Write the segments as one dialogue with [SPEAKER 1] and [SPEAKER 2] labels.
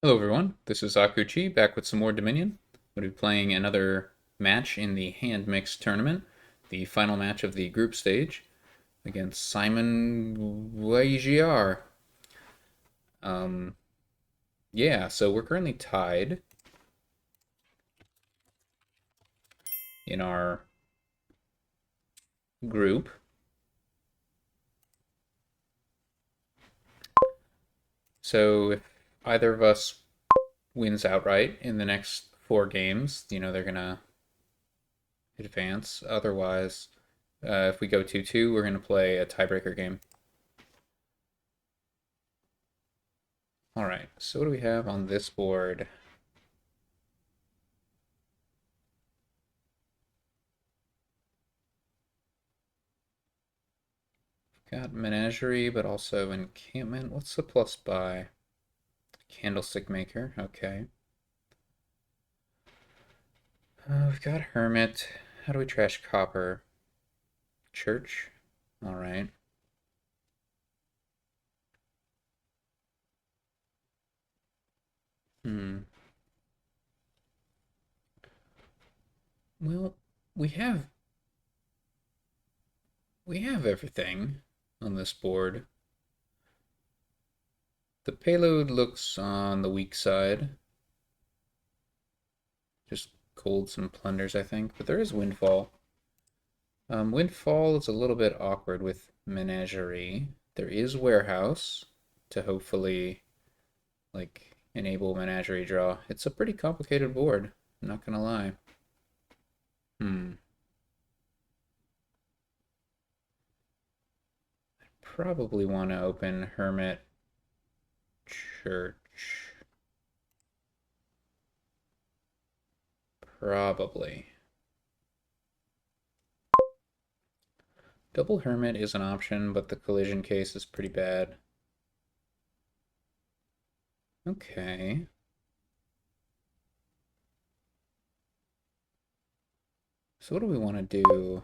[SPEAKER 1] Hello everyone, this is Akuchi back with some more Dominion. We'll be playing another match in the hand mix tournament, the final match of the group stage against SimonWyeJR. Um, yeah, so we're currently tied in our group. So if either of us wins outright in the next four games, they're gonna advance. Otherwise, if we go 2-2, we're gonna play a tiebreaker game. All right, so what do we have on this board? Got menagerie, but also encampment. What's the plus by? Candlestick maker. Okay. We've got hermit. How do we trash copper? Church. All right. Hmm. Well, we have we have everything on this board. The payload looks on the weak side. Just golds and plunders, I think. But there is windfall. Windfall is a little bit awkward with menagerie. There is warehouse to hopefully like enable menagerie draw. It's a pretty complicated board, I'm not gonna lie. Hmm. Probably want to open Hermit Church. Probably. Double Hermit is an option, but the collision case is pretty bad. Okay. So what do we want to do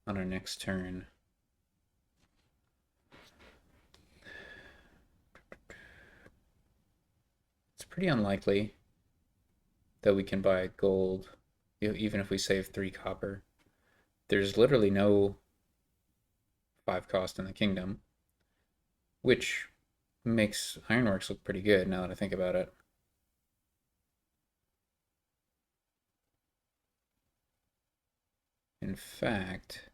[SPEAKER 1] on our next turn? It's pretty unlikely that we can buy gold, even if we save 3 copper. There's literally no 5 cost in the kingdom, which makes Ironworks look pretty good now that I think about it. In fact,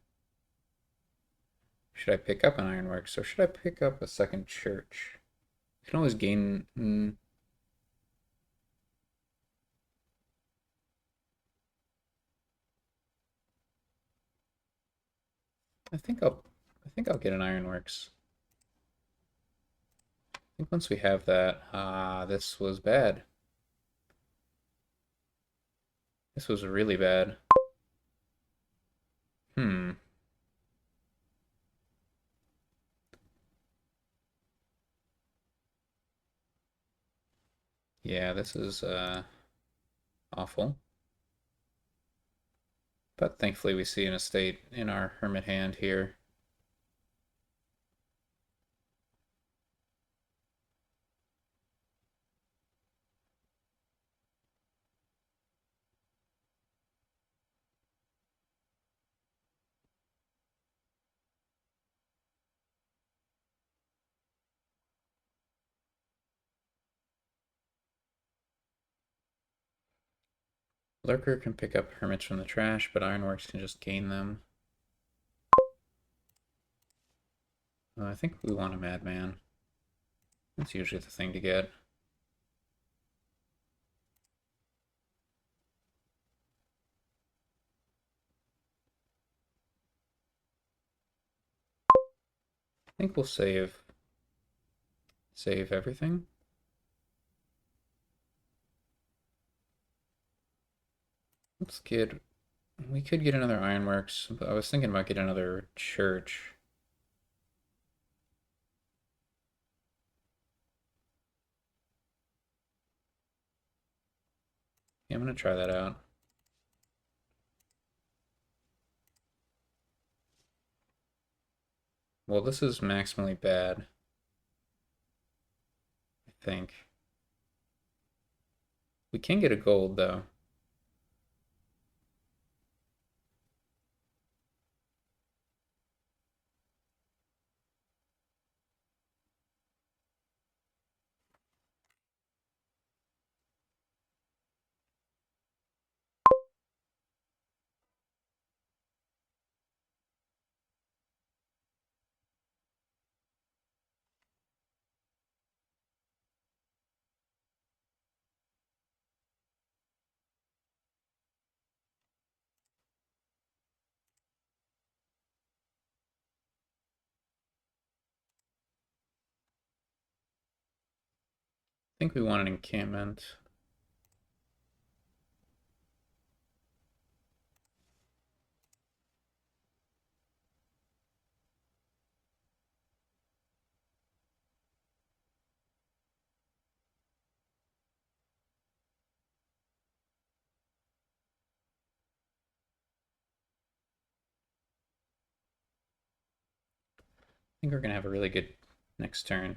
[SPEAKER 1] should I pick up an Ironworks or should I pick up a second church? I can always gain. I think I'll get an Ironworks. I think once we have that, this was bad. This was really bad. Hmm. Yeah, this is awful. But thankfully we see an estate in our hermit hand here. Lurker can pick up hermits from the trash, but Ironworks can just gain them. I think we want a madman. That's usually the thing to get. I think we'll save everything. Let's get. We could get another Ironworks, but I was thinking about getting another church. Yeah, I'm gonna try that out. Well, this is maximally bad. I think. We can get a gold, though. I think we want an encampment. I think we're going to have a really good next turn.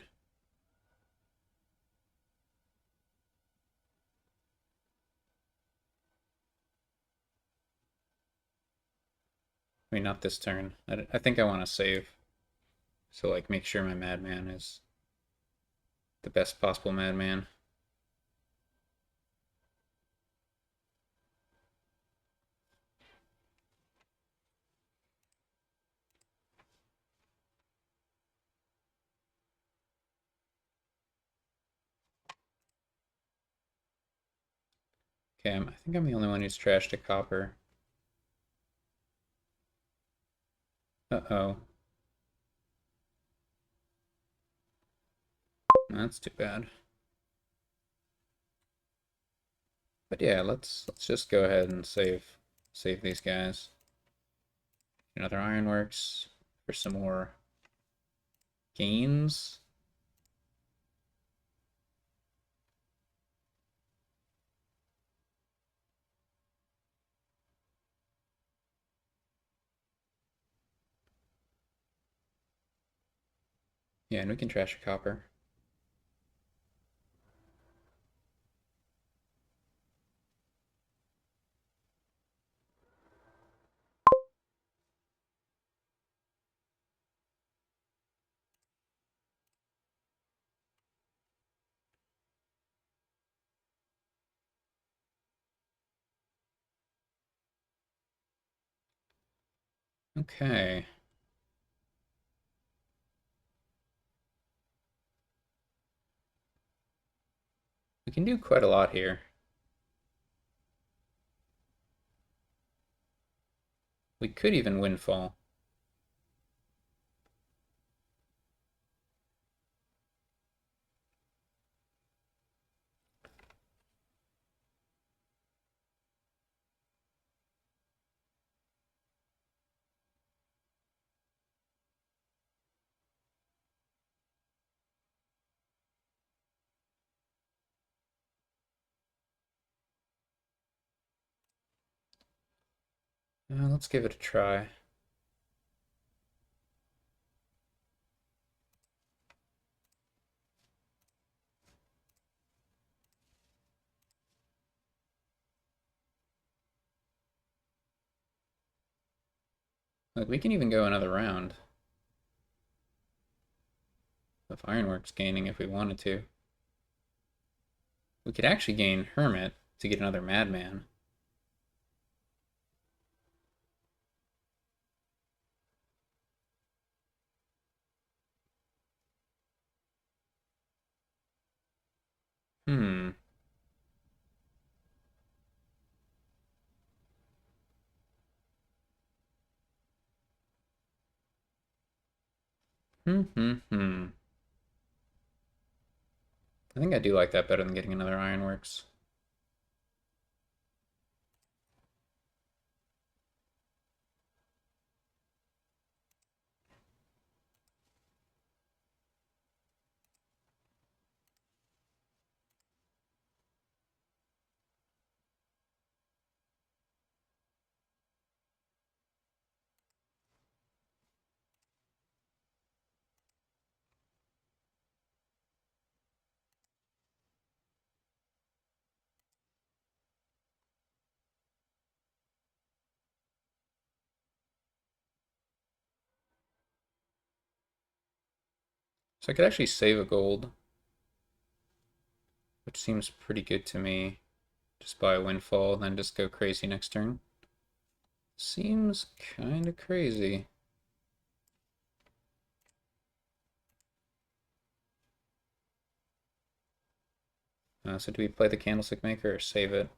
[SPEAKER 1] I mean, not this turn. I think I want to save. So, like, make sure my madman is the best possible madman. Okay, I think I'm the only one who's trashed a copper. Uh-oh. That's too bad. But yeah, let's just go ahead and save these guys. Another ironworks for some more gains. Yeah, and we can trash a copper. Okay. We can do quite a lot here. We could even windfall. Let's give it a try. Like, we can even go another round of ironworks gaining if we wanted to. We could actually gain Hermit to get another madman. Hmm. Hmm. I think I do like that better than getting another ironworks. So I could actually save a gold, which seems pretty good to me. Just buy a windfall, and then just go crazy next turn. Seems kind of crazy. So do we play the Candlestick Maker or save it?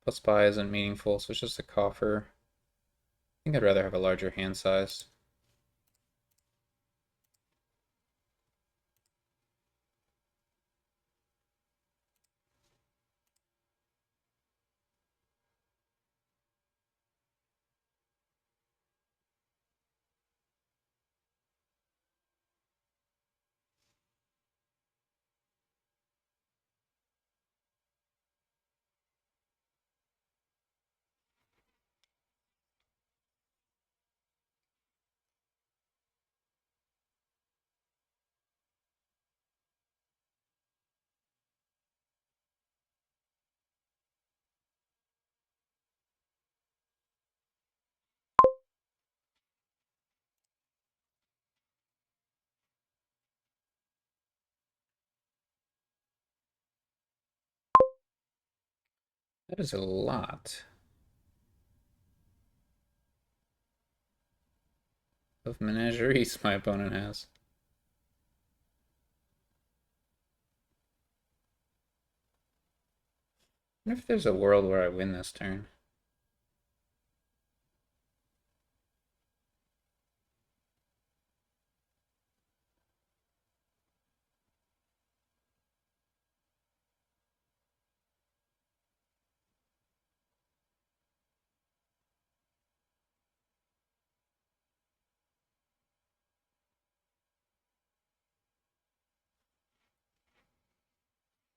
[SPEAKER 1] Plus buy isn't meaningful, so it's just a coffer. I think I'd rather have a larger hand size. That is a lot of menageries my opponent has. I wonder if there's a world where I win this turn.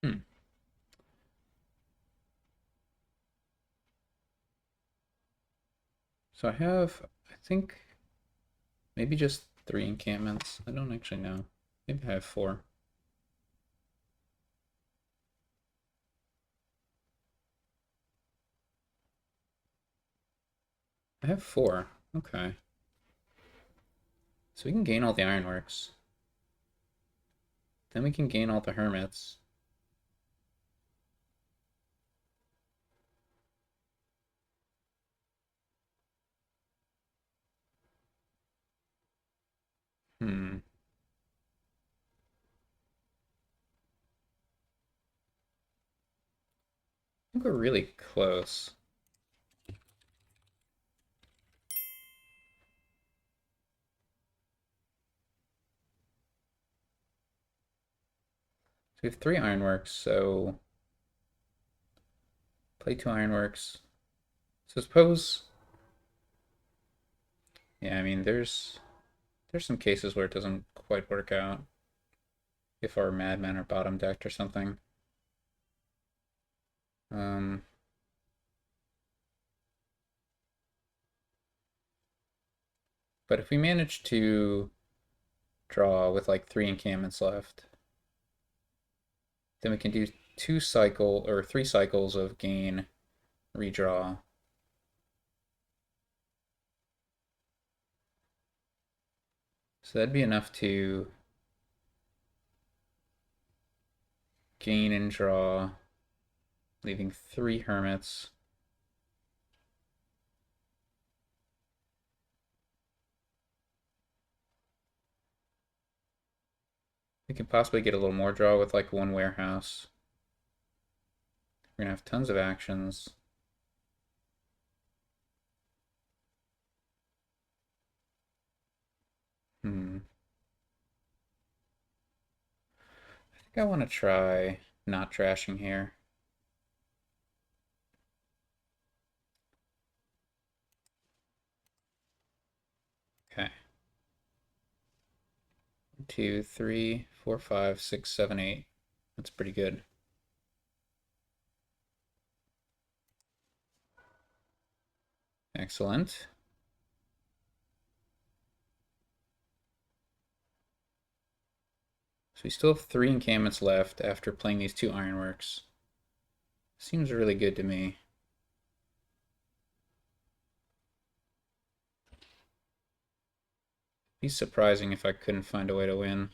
[SPEAKER 1] Hmm. So I have, I think, maybe just 3 encampments. I don't actually know. Maybe I have 4. I have 4. Okay. So we can gain all the ironworks. Then we can gain all the hermits. Hmm. I think we're really close. So we have 3 ironworks, so play 2 ironworks. So suppose, yeah, I mean, there's some cases where it doesn't quite work out. If our madmen are bottom decked or something. Um, but if we manage to draw with like 3 encampments left, then we can do 3 cycles of gain, redraw. So that'd be enough to gain and draw, leaving 3 hermits. We could possibly get a little more draw with like 1 warehouse. We're gonna have tons of actions. Hmm. I think I want to try not trashing here. Okay. 1, 2, 3, 4, 5, 6, 7, 8. That's pretty good. Excellent. So we still have 3 encampments left after playing these 2 ironworks. Seems really good to me. Be surprising if I couldn't find a way to win.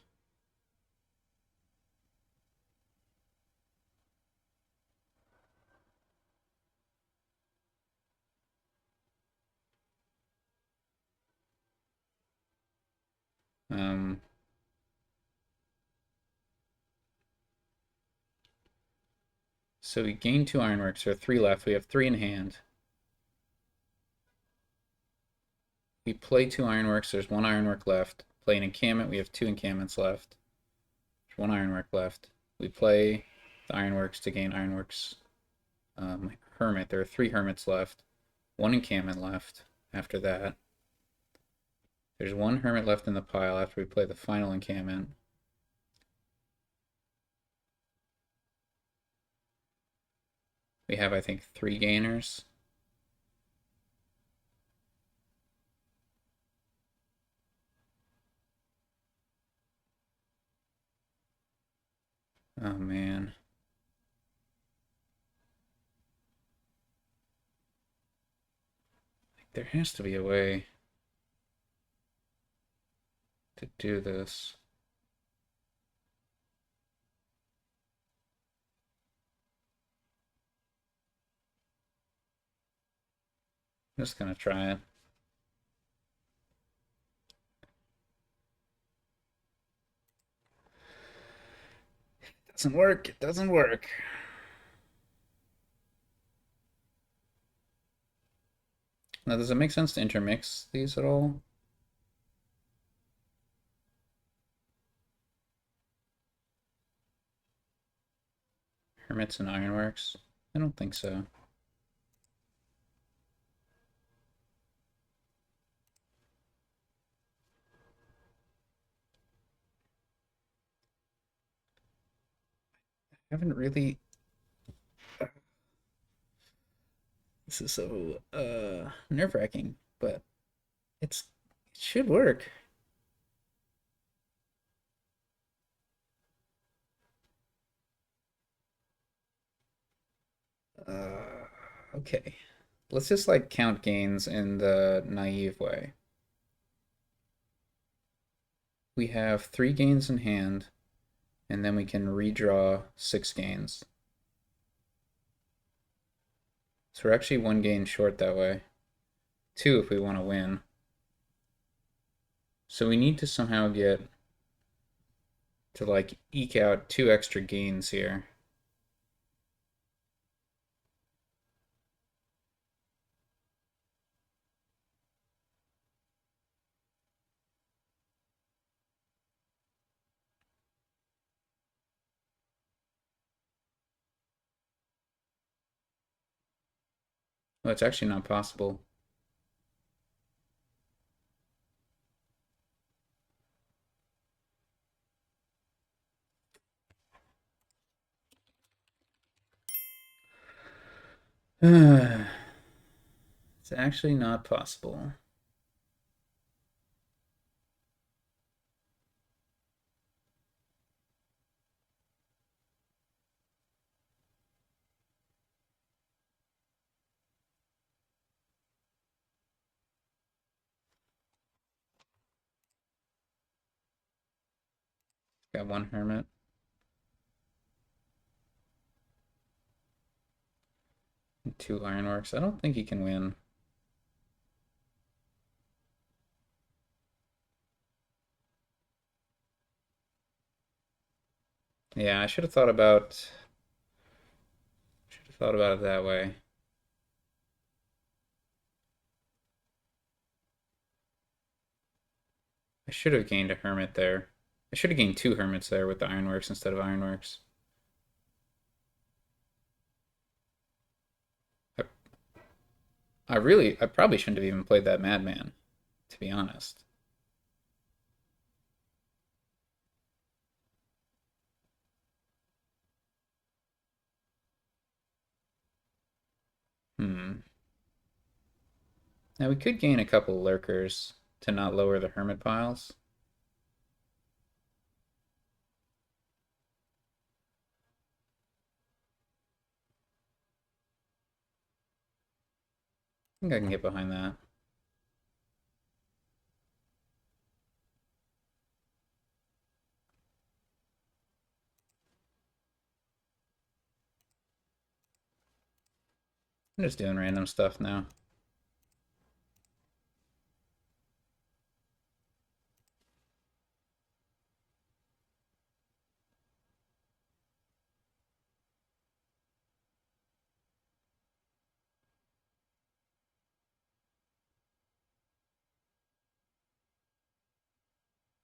[SPEAKER 1] Um, so we gain 2 ironworks. There are 3 left. We have 3 in hand. We play 2 ironworks. There's 1 ironwork left. Play an encampment. We have 2 encampments left. There's 1 ironwork left. We play the ironworks to gain ironworks. Hermit. There are 3 hermits left. 1 encampment left after that. There's 1 hermit left in the pile after we play the final encampment. We have, I think, 3 gainers. Oh man. There has to be a way to do this. I'm just gonna try it. It doesn't work. It doesn't work. Now, does it make sense to intermix these at all? Hermits and ironworks? I don't think so. I haven't really... This is so nerve-wracking, but it should work. Okay. Let's just like count gains in the naive way. We have 3 gains in hand, and then we can redraw 6 gains. So we're actually 1 gain short that way. 2 if we want to win. So we need to somehow get to like eke out 2 extra gains here. Well, it's actually not possible. It's actually not possible. Got 1 hermit. And 2 ironworks. I don't think he can win. Yeah, I should have thought about it that way. I should have gained a hermit there. I should have gained 2 hermits there with the ironworks instead of ironworks. I, I probably shouldn't have even played that madman, to be honest. Hmm. Now we could gain a couple lurkers to not lower the hermit piles. I think I can get behind that. I'm just doing random stuff now.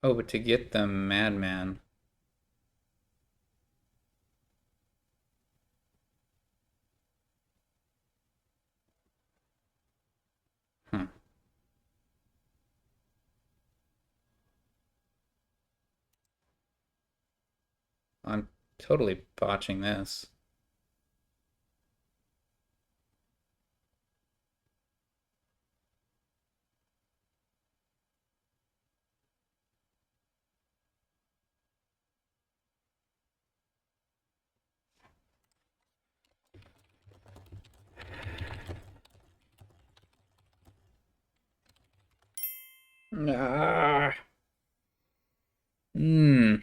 [SPEAKER 1] Oh, but to get the madman. Hmm. I'm totally botching this. Ah. Hmm.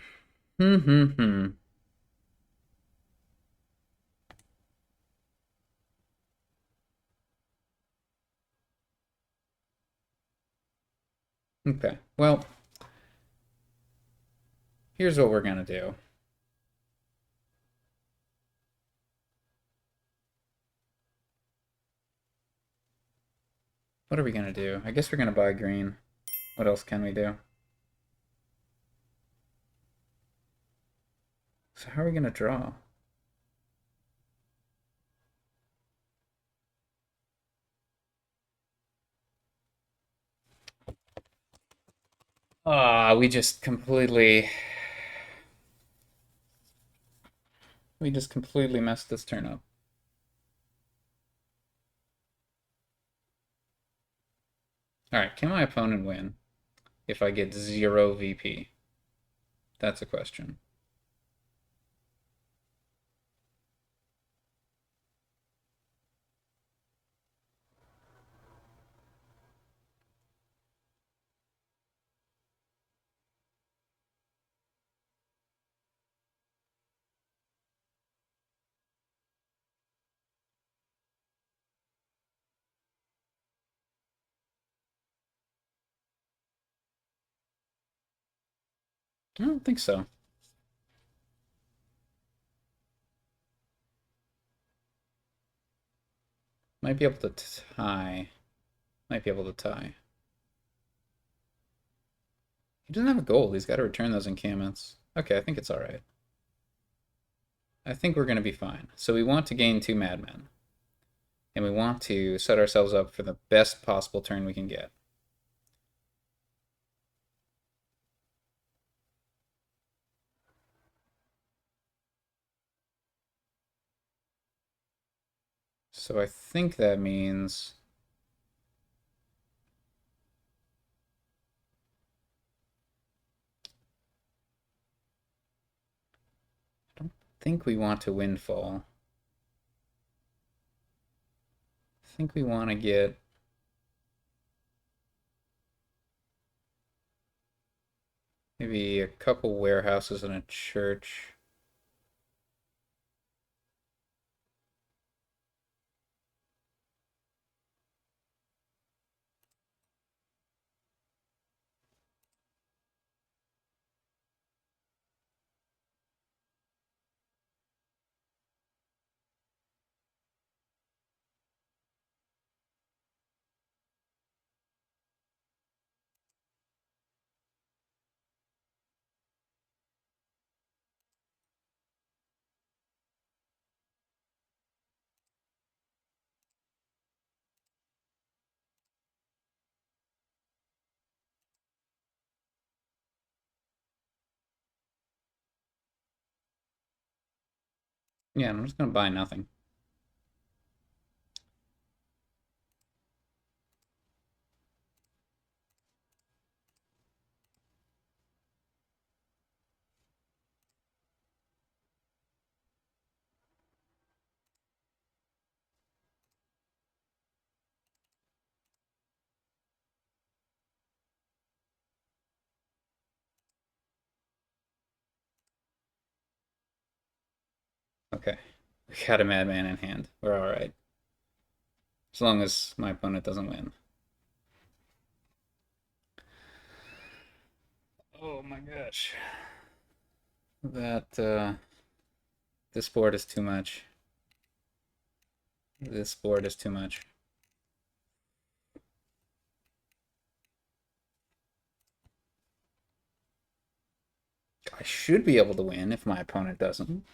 [SPEAKER 1] Hmm. Hmm. Hmm. Okay. Well, here's what we're gonna do. What are we gonna do? I guess we're gonna buy green. What else can we do? So how are we gonna draw? Ah, we just completely messed this turn up. All right, can my opponent win if I get 0 VP? That's a question. I don't think so. Might be able to tie. Might be able to tie. He doesn't have a gold. He's got to return those encampments. Okay, I think it's all right. I think we're going to be fine. So we want to gain 2 madmen. And we want to set ourselves up for the best possible turn we can get. So I think that means I don't think we want to windfall. I think we want to get maybe a couple warehouses and a church. Yeah, I'm just going to buy nothing. Okay. We got a madman in hand. We're all right. As long as my opponent doesn't win. Oh my gosh. This board is too much. This board is too much. I should be able to win if my opponent doesn't.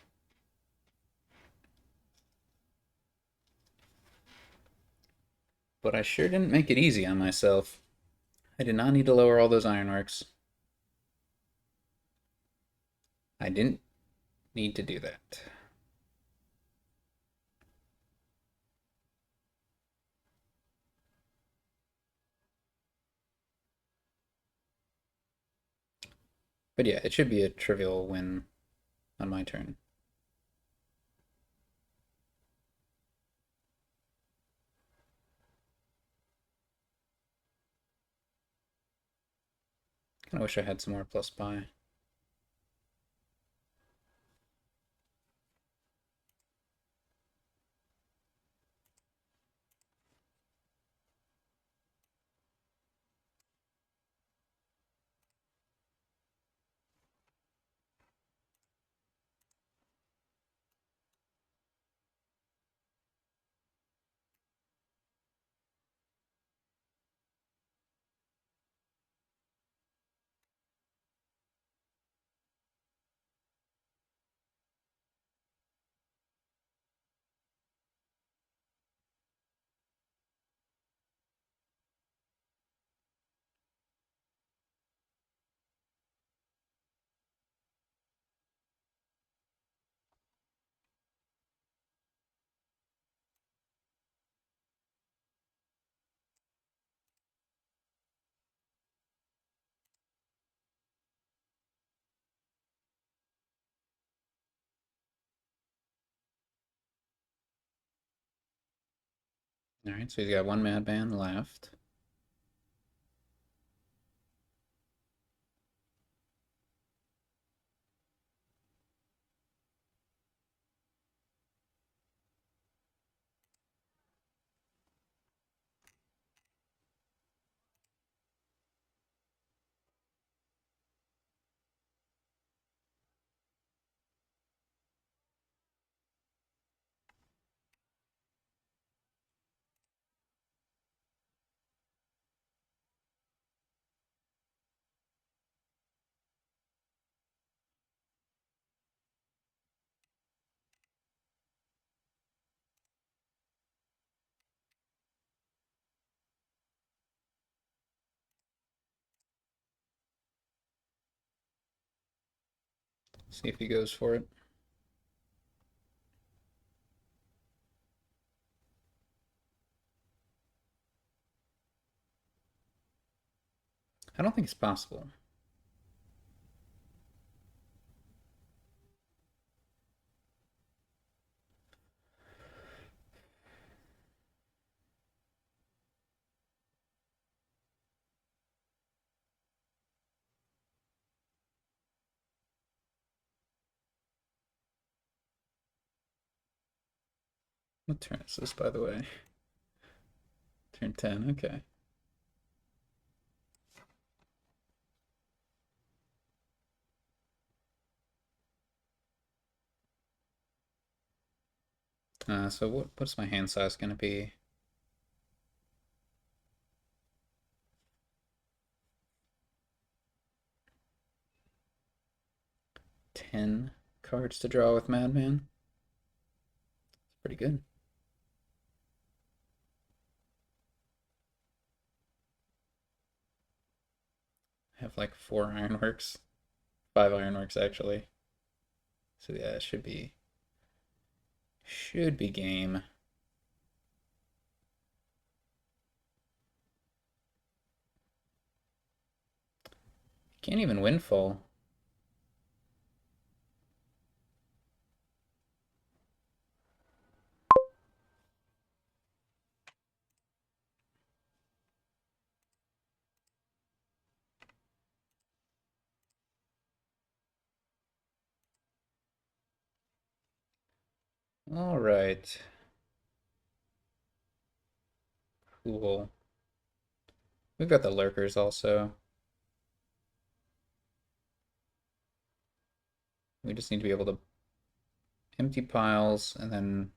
[SPEAKER 1] But I sure didn't make it easy on myself. I did not need to lower all those ironworks. I didn't need to do that. But yeah, it should be a trivial win on my turn. I wish I had some more plus pi. Alright, so he's got one madman left. See if he goes for it. I don't think it's possible. What turn is this, by the way? Turn 10, okay. So what's my hand size going to be? 10 cards to draw with Madman. It's pretty good. I have like 4 ironworks. 5 ironworks, actually. So yeah, it should be game. Can't even windfall. All right. Cool. We've got the lurkers also. We just need to be able to empty piles and then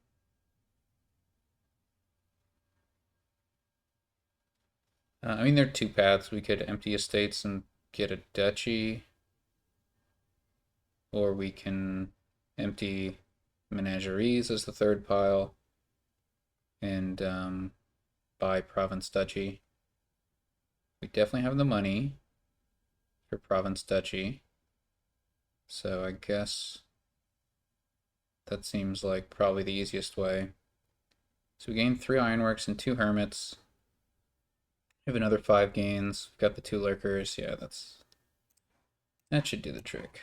[SPEAKER 1] I mean, there are two paths. We could empty estates and get a duchy, or we can empty menageries as the third pile and buy province duchy. We definitely have the money for province duchy, so I guess that seems like probably the easiest way. So we gained 3 ironworks and 2 hermits. We have another 5 gains. We've got the 2 lurkers. Yeah, that should do the trick.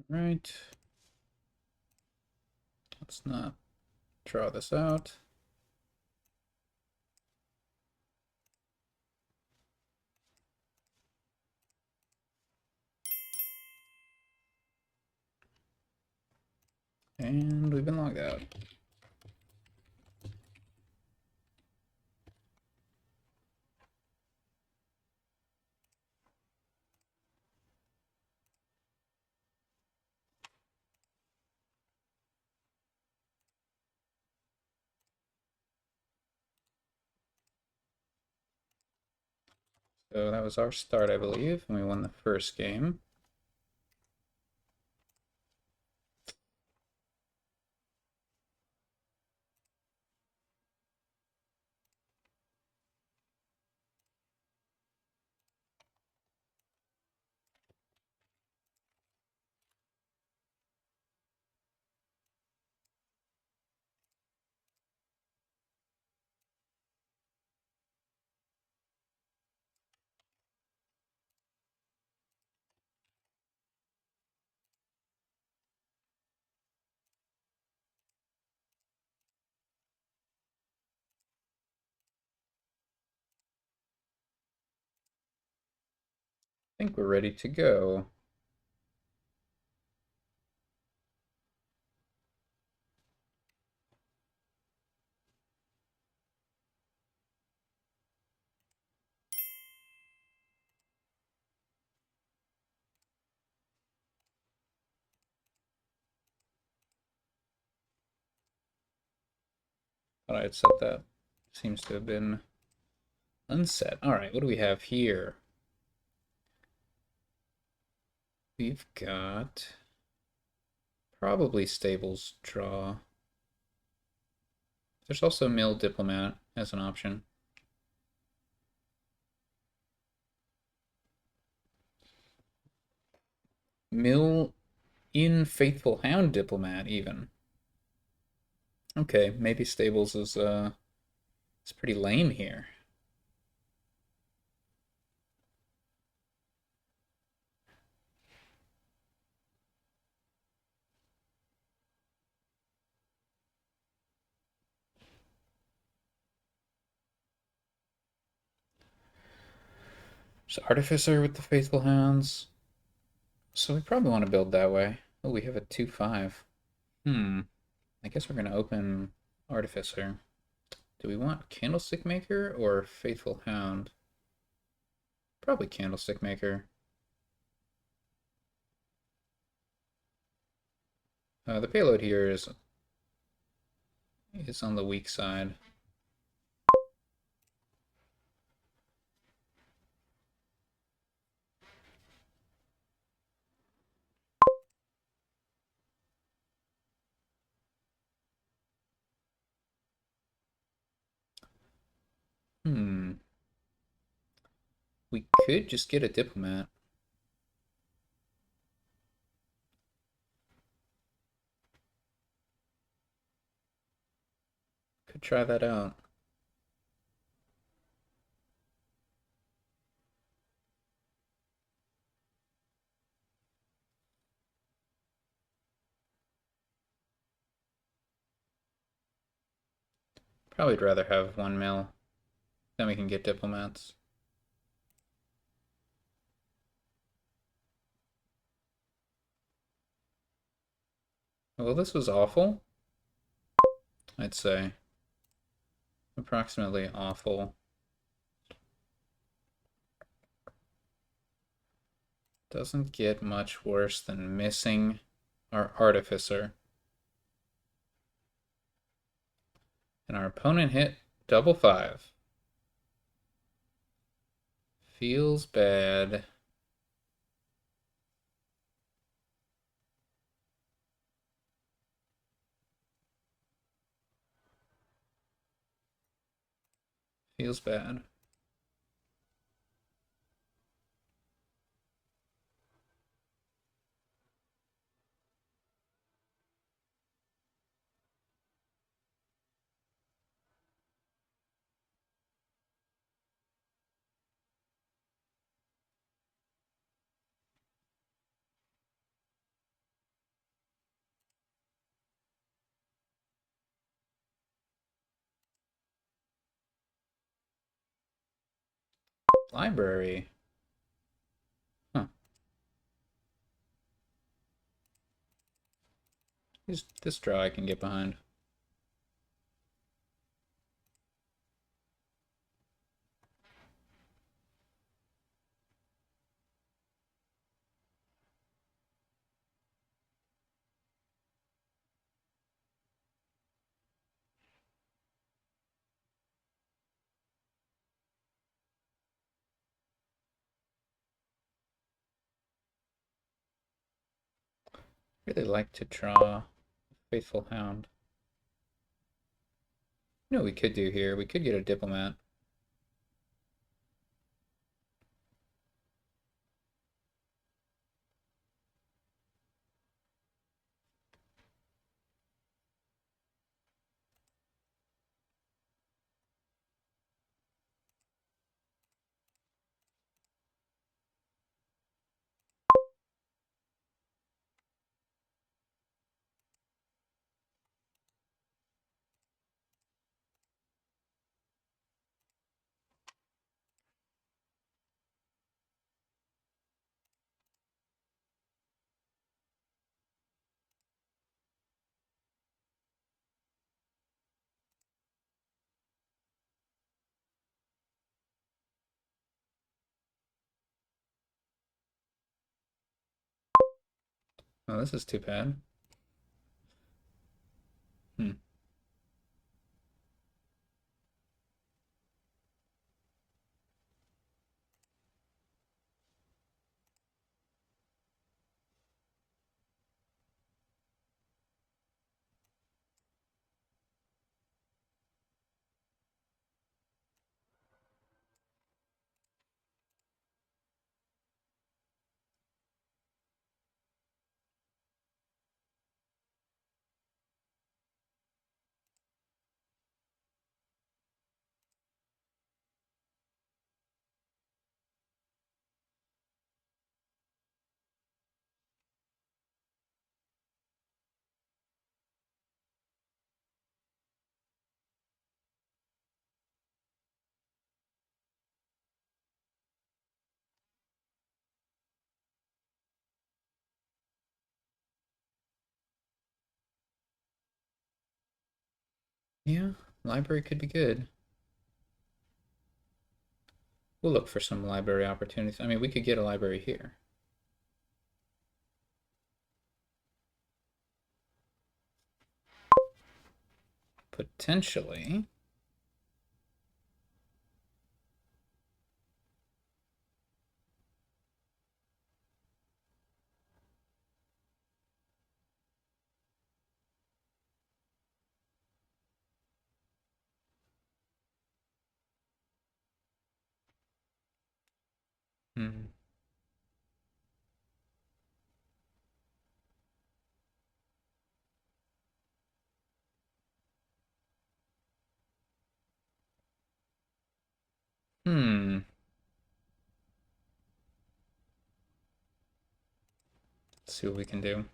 [SPEAKER 1] All right. Let's not draw this out. And we've been logged out. So that was our start, I believe, and we won the first game. I think we're ready to go. Thought I had set that. Seems to have been unset. All right, what do we have here? We've got probably stables draw. There's also mill diplomat as an option. Mill in faithful hound diplomat even. Okay, maybe stables is it's pretty lame here. So artificer with the faithful hounds. So we probably want to build that way. Oh, we have a 2-5. I guess we're gonna open artificer. Do we want candlestick maker or faithful hound? Probably candlestick maker. The payload here is on the weak side. Hmm. We could just get a diplomat. Could try that out. Probably would rather have 1 mil. Then we can get diplomats. Well, this was awful. I'd say. Approximately awful. Doesn't get much worse than missing our artificer. And our opponent hit double 5. Feels bad. Feels bad. Library. Huh. This draw I can get behind. Really like to draw Faithful Hound. You know what we could do here? We could get a diplomat. Oh, this is too bad. Hmm. Yeah, library could be good. We'll look for some library opportunities. I mean, we could get a library here. Potentially. Hmm. Hmm. Let's see what we can do.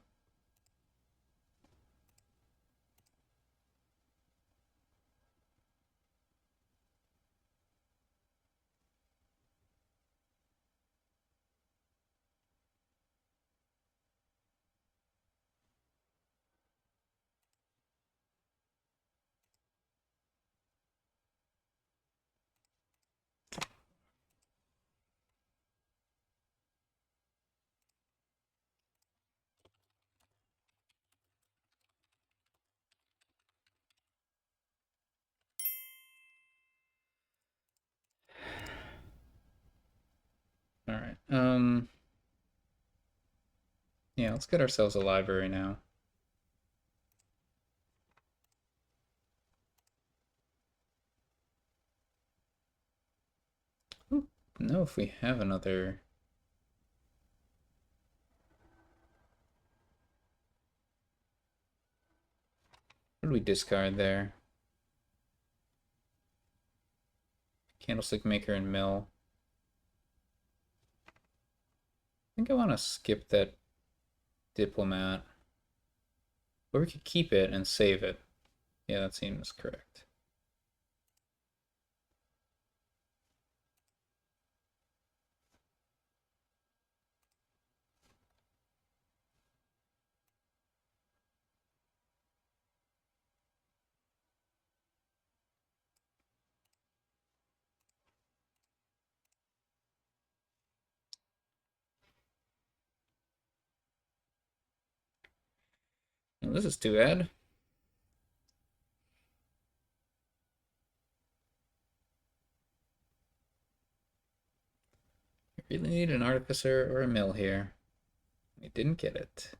[SPEAKER 1] All right. Yeah, let's get ourselves a library now. Ooh, no, if we have another. What did we discard there? Candlestick maker and mill. I think I want to skip that diplomat. Or we could keep it and save it. Yeah, that seems correct. Well, this is too bad. I really need an artificer or a mill here. We didn't get it.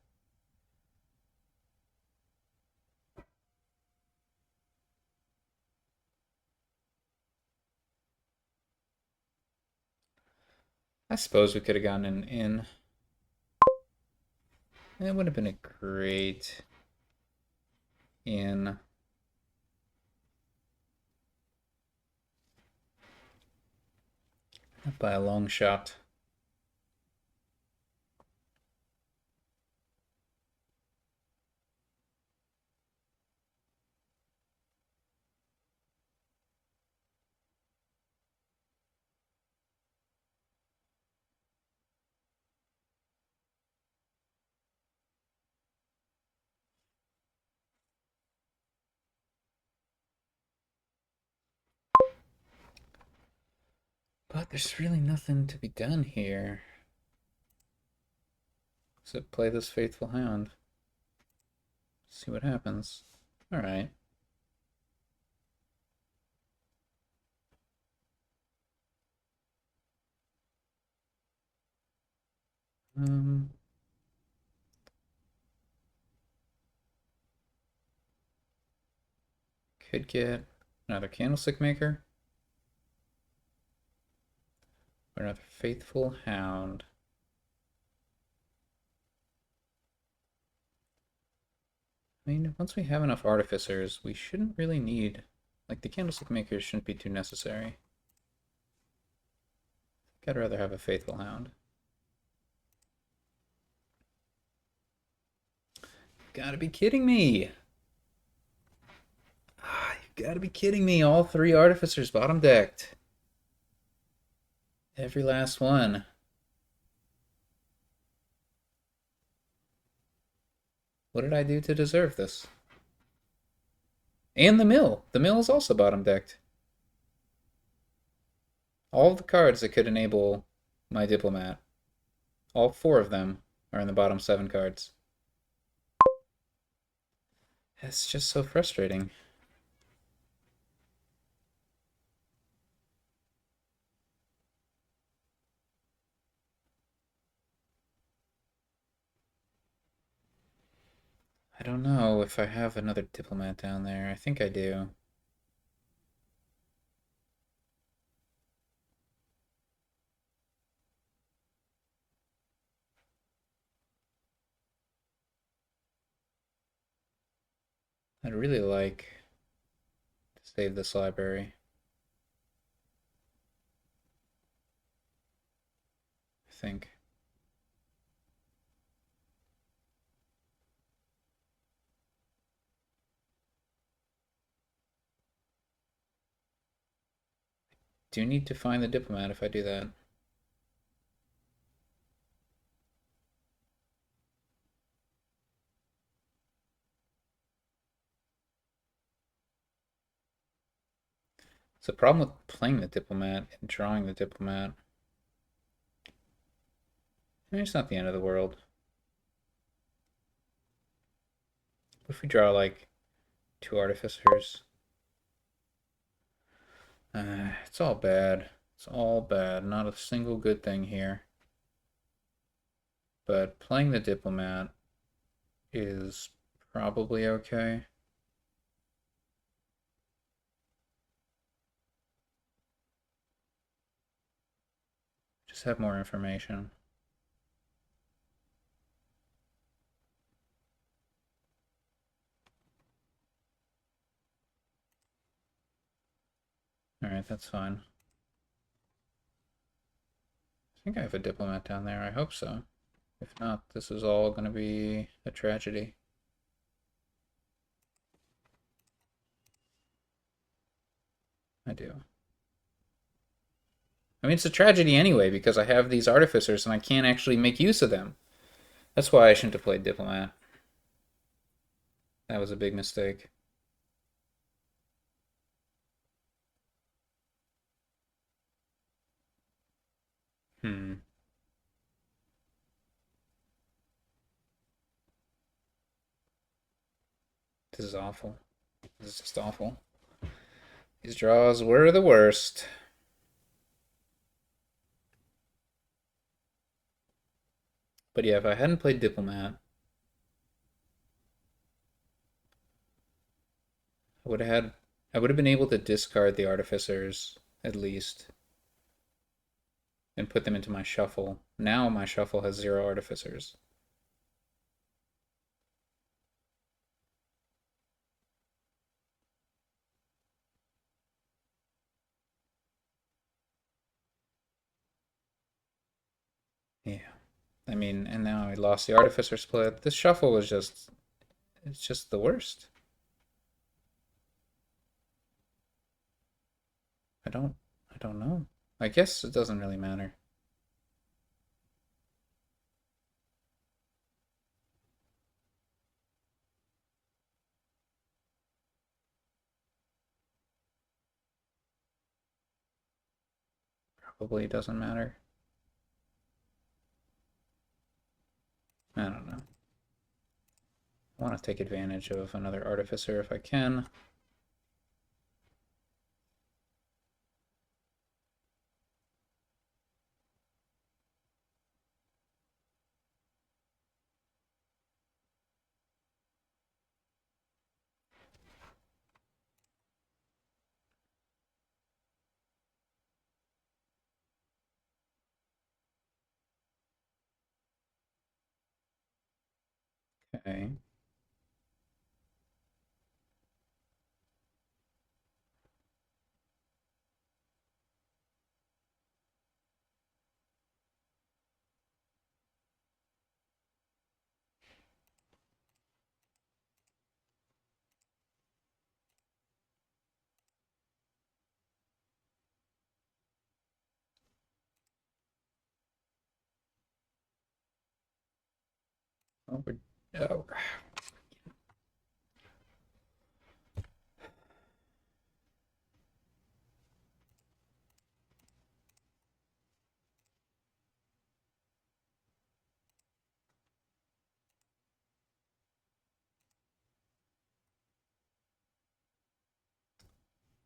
[SPEAKER 1] I suppose we could have gotten an inn. It would have been a great inn. Not by a long shot. But there's really nothing to be done here. Except play this faithful hound. See what happens. Alright. Um, could get another candlestick maker. Or another faithful hound. I mean, once we have enough artificers, we shouldn't really need... Like, the candlestick makers shouldn't be too necessary. I'd rather have a faithful hound. Gotta be kidding me! Ah, you gotta be kidding me. All three artificers bottom decked. Every last one. What did I do to deserve this? And the mill. The mill is also bottom decked. All of the cards that could enable my diplomat, all four of them are in the bottom 7 cards. It's just so frustrating. I don't know if I have another diplomat down there. I think I do. I'd really like to save this library. I think. Do need to find the diplomat if I do that. It's a problem with playing the diplomat and drawing the diplomat. I mean, it's not the end of the world. What if we draw like 2 artificers? It's all bad. It's all bad. Not a single good thing here. But playing the diplomat is probably okay. Just have more information. Alright, that's fine. I think I have a diplomat down there. I hope so. If not, this is all going to be a tragedy. I do. I mean, it's a tragedy anyway because I have these artificers and I can't actually make use of them. That's why I shouldn't have played diplomat. That was a big mistake. Hmm. This is awful. This is just awful. These draws were the worst. But yeah, if I hadn't played diplomat, I would have been able to discard the artificers at least and put them into my shuffle. Now my shuffle has 0 artificers. Yeah. I mean, and now I lost the artificer split. This shuffle was it's just the worst. I don't know. I guess it doesn't really matter. Probably doesn't matter. I don't know. I want to take advantage of another artificer if I can. Okay. Oh, oh.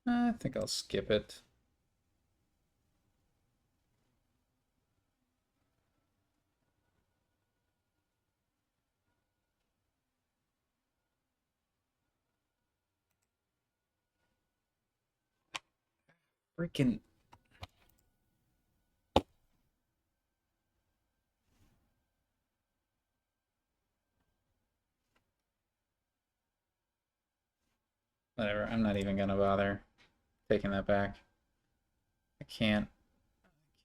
[SPEAKER 1] I think I'll skip it. Freaking. Whatever, I'm not even gonna bother taking that back. I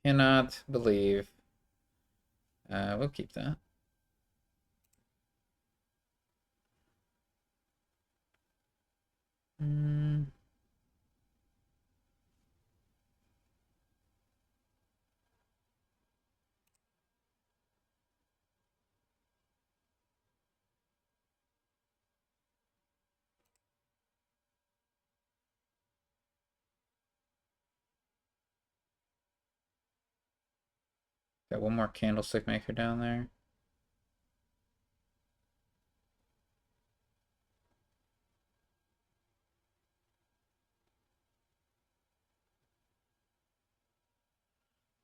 [SPEAKER 1] cannot believe. We'll keep that. Hmm. Got one more candlestick maker down there.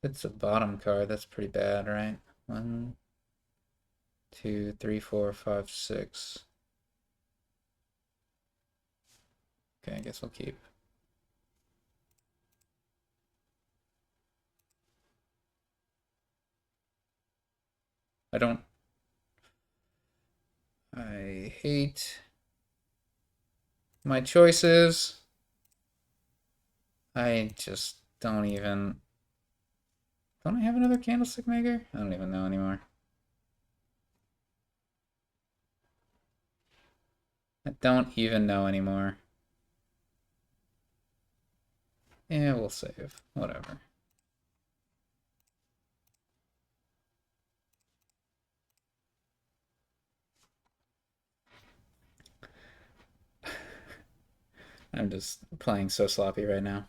[SPEAKER 1] It's a bottom card. That's pretty bad, right? 1, 2, 3, 4, 5, 6. Okay, I guess I'll keep. I hate my choices. I just don't even. Don't I have another candlestick maker? I don't even know anymore. I don't even know anymore. Yeah, we'll save. Whatever. I'm just playing so sloppy right now.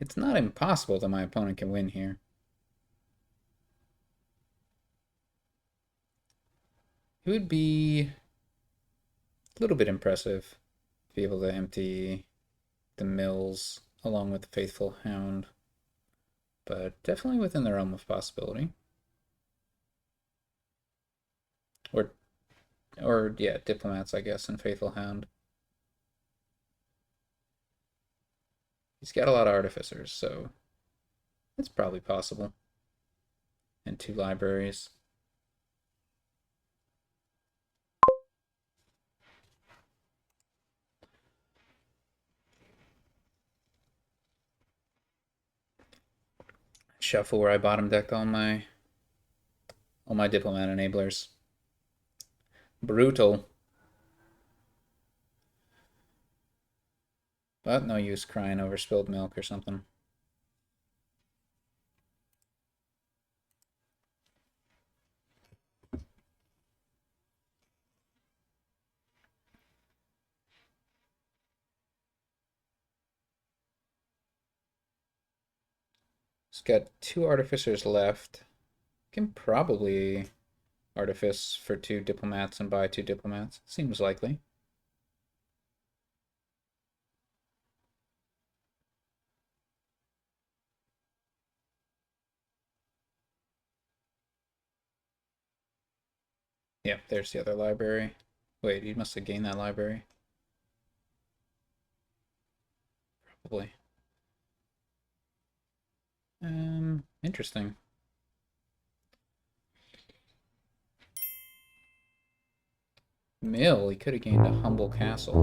[SPEAKER 1] It's not impossible that my opponent can win here. It would be a little bit impressive to be able to empty the mills along with the Faithful Hound, but definitely within the realm of possibility. Or, or yeah, diplomats, I guess, and Faithful Hound. He's got a lot of artificers, so it's probably possible. And 2 libraries. Shuffle where I bottom decked all my diplomat enablers. Brutal. But no use crying over spilled milk or something. It's got 2 artificers left. Can probably artifice for 2 diplomats and buy 2 diplomats. Seems likely. Yep, there's the other library. Wait, he must have gained that library. Probably. Interesting. Mill, he could have gained a humble castle.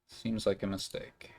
[SPEAKER 1] Seems like a mistake.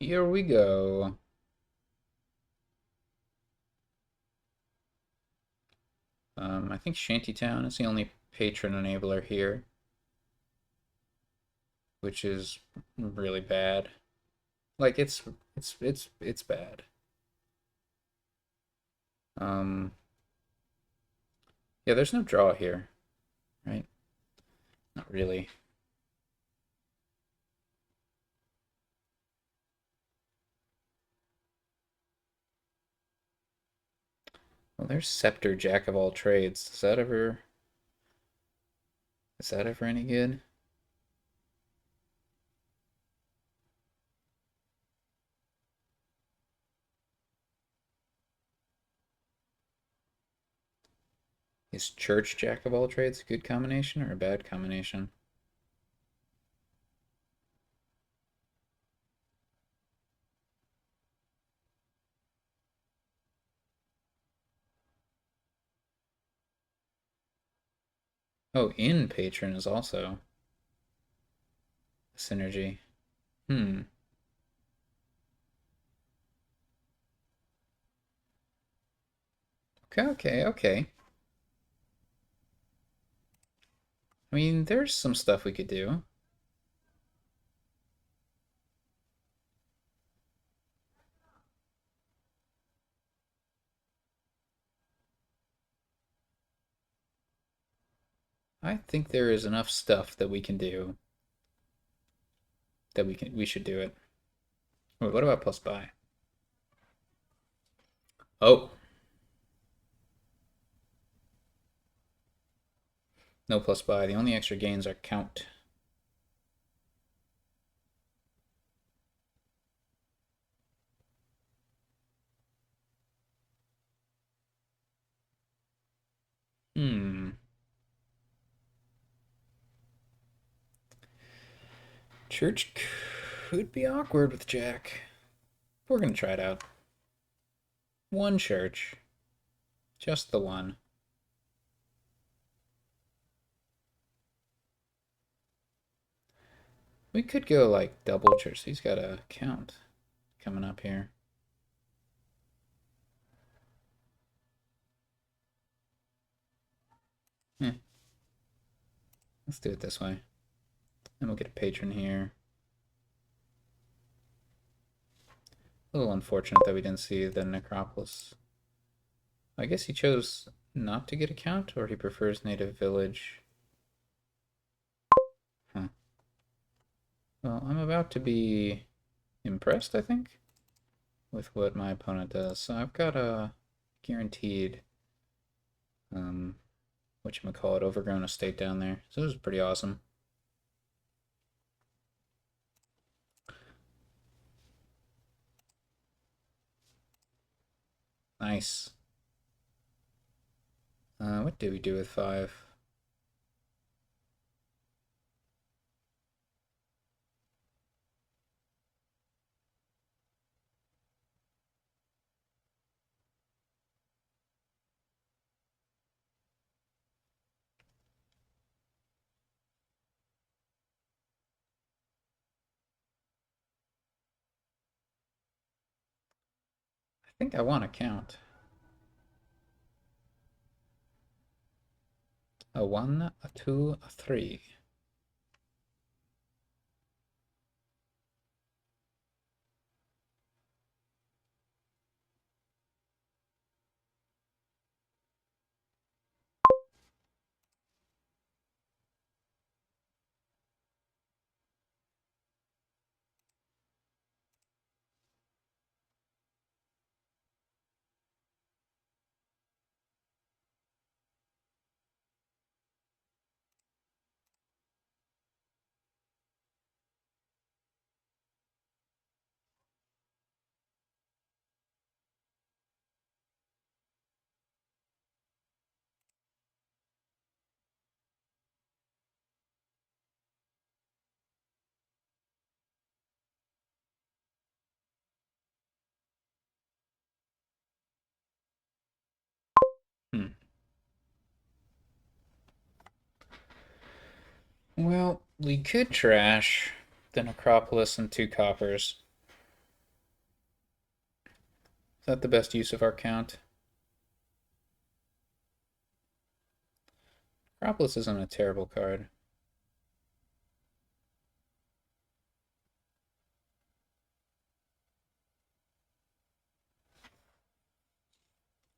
[SPEAKER 1] Here we go. I think Shantytown is the only patron enabler here, which is really bad. Like it's bad. Um, yeah, there's no draw here, right? Not really. There's Scepter, Jack of all trades. Is that ever any good? Is Church, Jack of all trades a good combination or a bad combination? Oh, in Patron is also a synergy. Hmm. Okay. I mean, there's some stuff we could do. I think there is enough stuff that we can do that we should do it. Wait, what about plus buy? Oh, no plus buy. The only extra gains are count. Hmm. Church could be awkward with Jack. We're gonna try it out. One church. Just the one. We could go like double church. He's got a count coming up here. Eh, let's do it this way. Then we'll get a patron here. A little unfortunate that we didn't see the necropolis. I guess he chose not to get a count, or he prefers native village. Huh. Well, I'm about to be impressed, I think, with what my opponent does. So I've got a guaranteed, whatchamacallit, overgrown estate down there. So this is pretty awesome. Nice. What do we do with 5? I think I want to count. A 1, a 2, a 3. Hmm. Well, we could trash the necropolis and 2 coppers. Is that the best use of our count? Necropolis isn't a terrible card.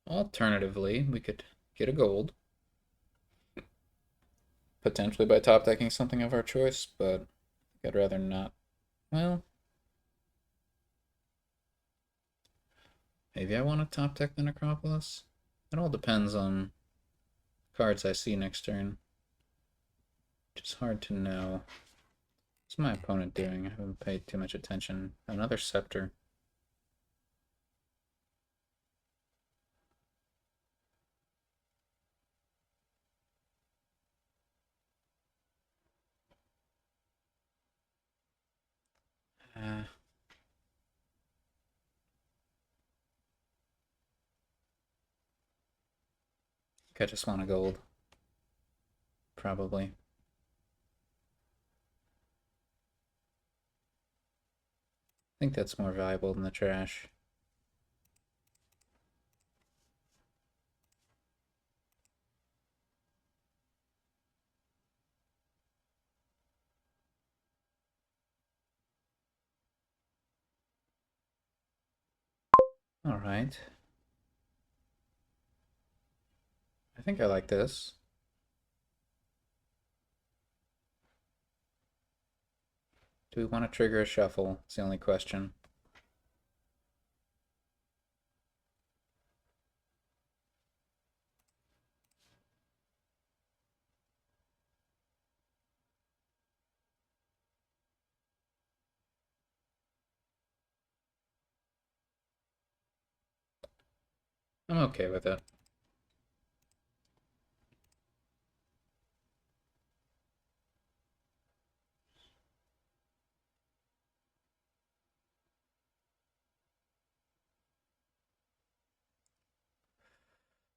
[SPEAKER 1] Alternatively, we could get a gold. Potentially by top decking something of our choice, but I'd rather not. Well, maybe I want to top deck the necropolis. It all depends on cards I see next turn, which is hard to know. What's my opponent doing? I haven't paid too much attention. Another scepter. I think I just want a gold. Probably. I think that's more valuable than the trash. All right. I think I like this. Do we want to trigger a shuffle? It's the only question. I'm okay with it.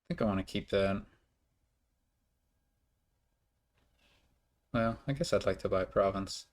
[SPEAKER 1] I think I want to keep that. Well, I guess I'd like to buy province.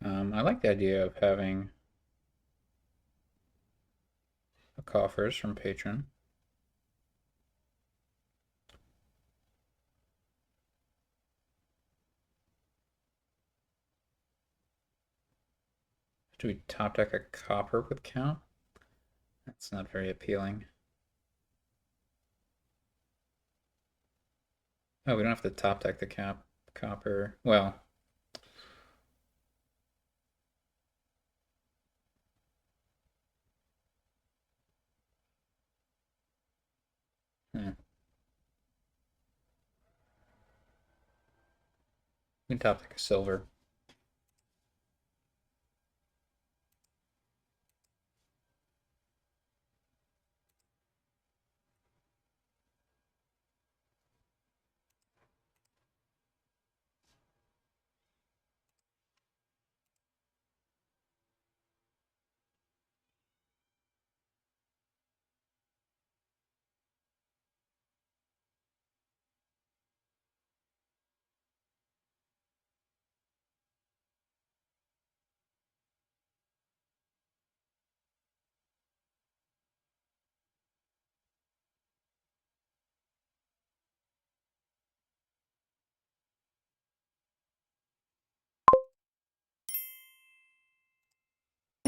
[SPEAKER 1] Hmm. I like the idea of having a coffers from patron. Do we top deck a copper with count? That's not very appealing. Oh, we don't have to top deck the copper. Well, we can top deck a silver.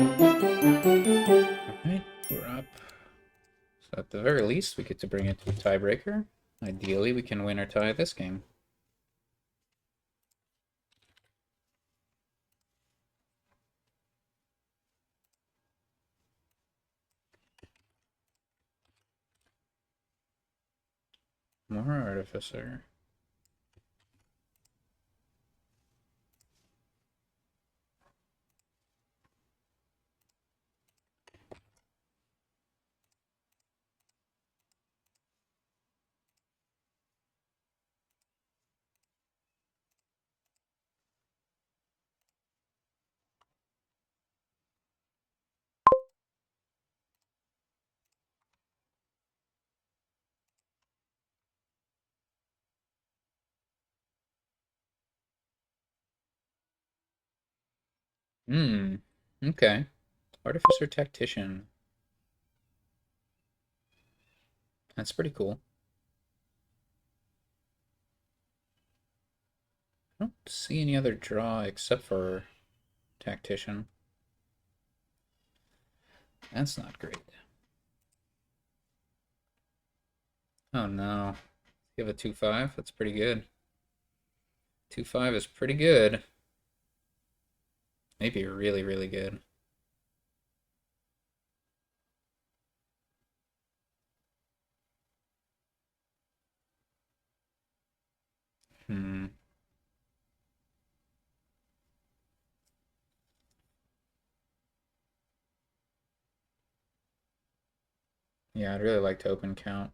[SPEAKER 1] Alright, we're up. So at the very least, we get to bring it to a tiebreaker. Ideally, we can win or tie this game. More Artificer. Hmm. Okay. Artificer Tactician. That's pretty cool. I don't see any other draw except for Tactician. That's not great. Oh no. You have a 2/5? That's pretty good. 2/5 is pretty good. Maybe really, really good. Hmm. Yeah, I'd really like to open count.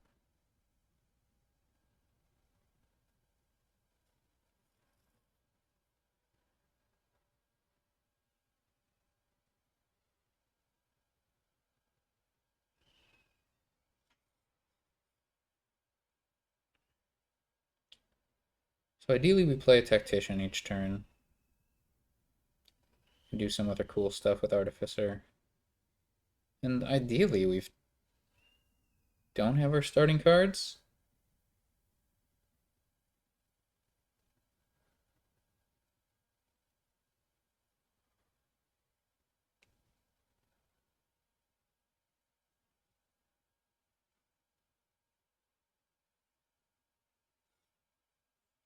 [SPEAKER 1] So ideally we play a Tactician each turn. And do some other cool stuff with Artificer. And ideally we don't have our starting cards.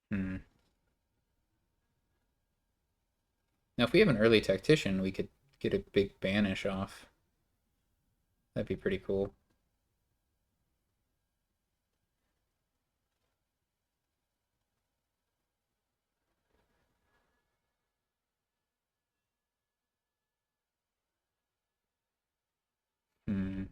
[SPEAKER 1] Hmm. Now if we have an early Tactician, we could get a big banish off. That'd be pretty cool. Hmm.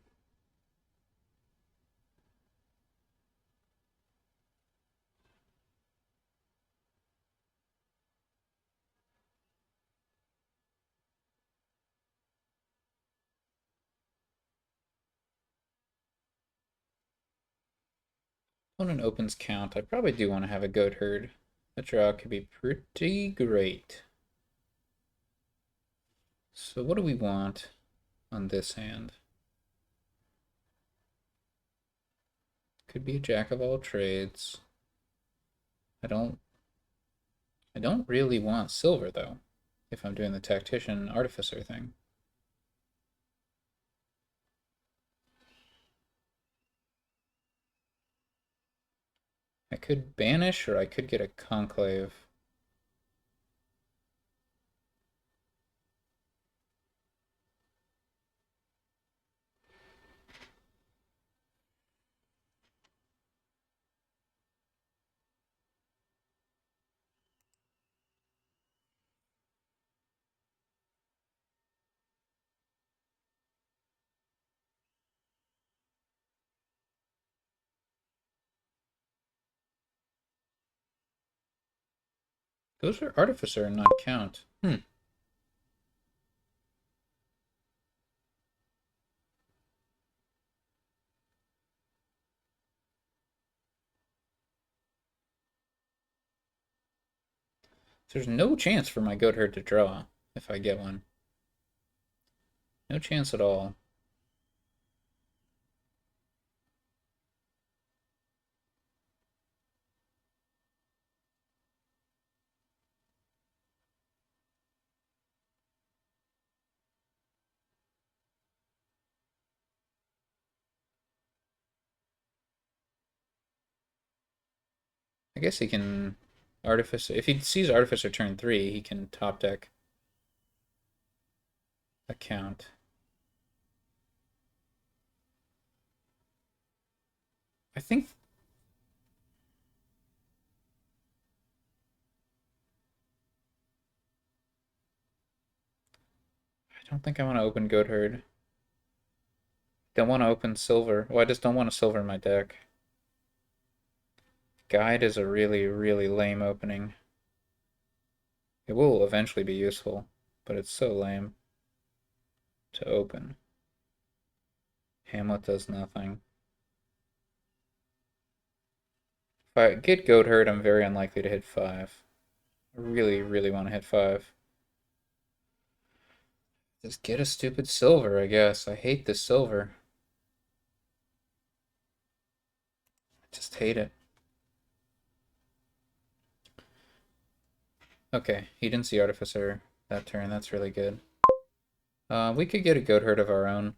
[SPEAKER 1] Opponent opens count. I probably do want to have a Goat Herd. That draw could be pretty great. So what do we want on this hand? Could be a Jack of all trades. I don't really want silver though, if I'm doing the Tactician Artificer thing. I could banish or I could get a Conclave. Those are Artificer and not count. There's no chance for my Goat Herd to draw if I get one. No chance at all. I guess he can Artificer. If he sees Artificer turn 3, he can top deck a count. I think I don't think I want to open Goat Herd. Don't want to open silver. Well, I just don't want a silver in my deck. Guide is a really, really lame opening. It will eventually be useful, but it's so lame to open. Hamlet does nothing. If I get Goat Herd, I'm very unlikely to hit 5. I really, really want to hit 5. Just get a stupid silver, I guess. I hate this silver. I just hate it. Okay, he didn't see Artificer that turn. That's really good. We could get a goat herd of our own.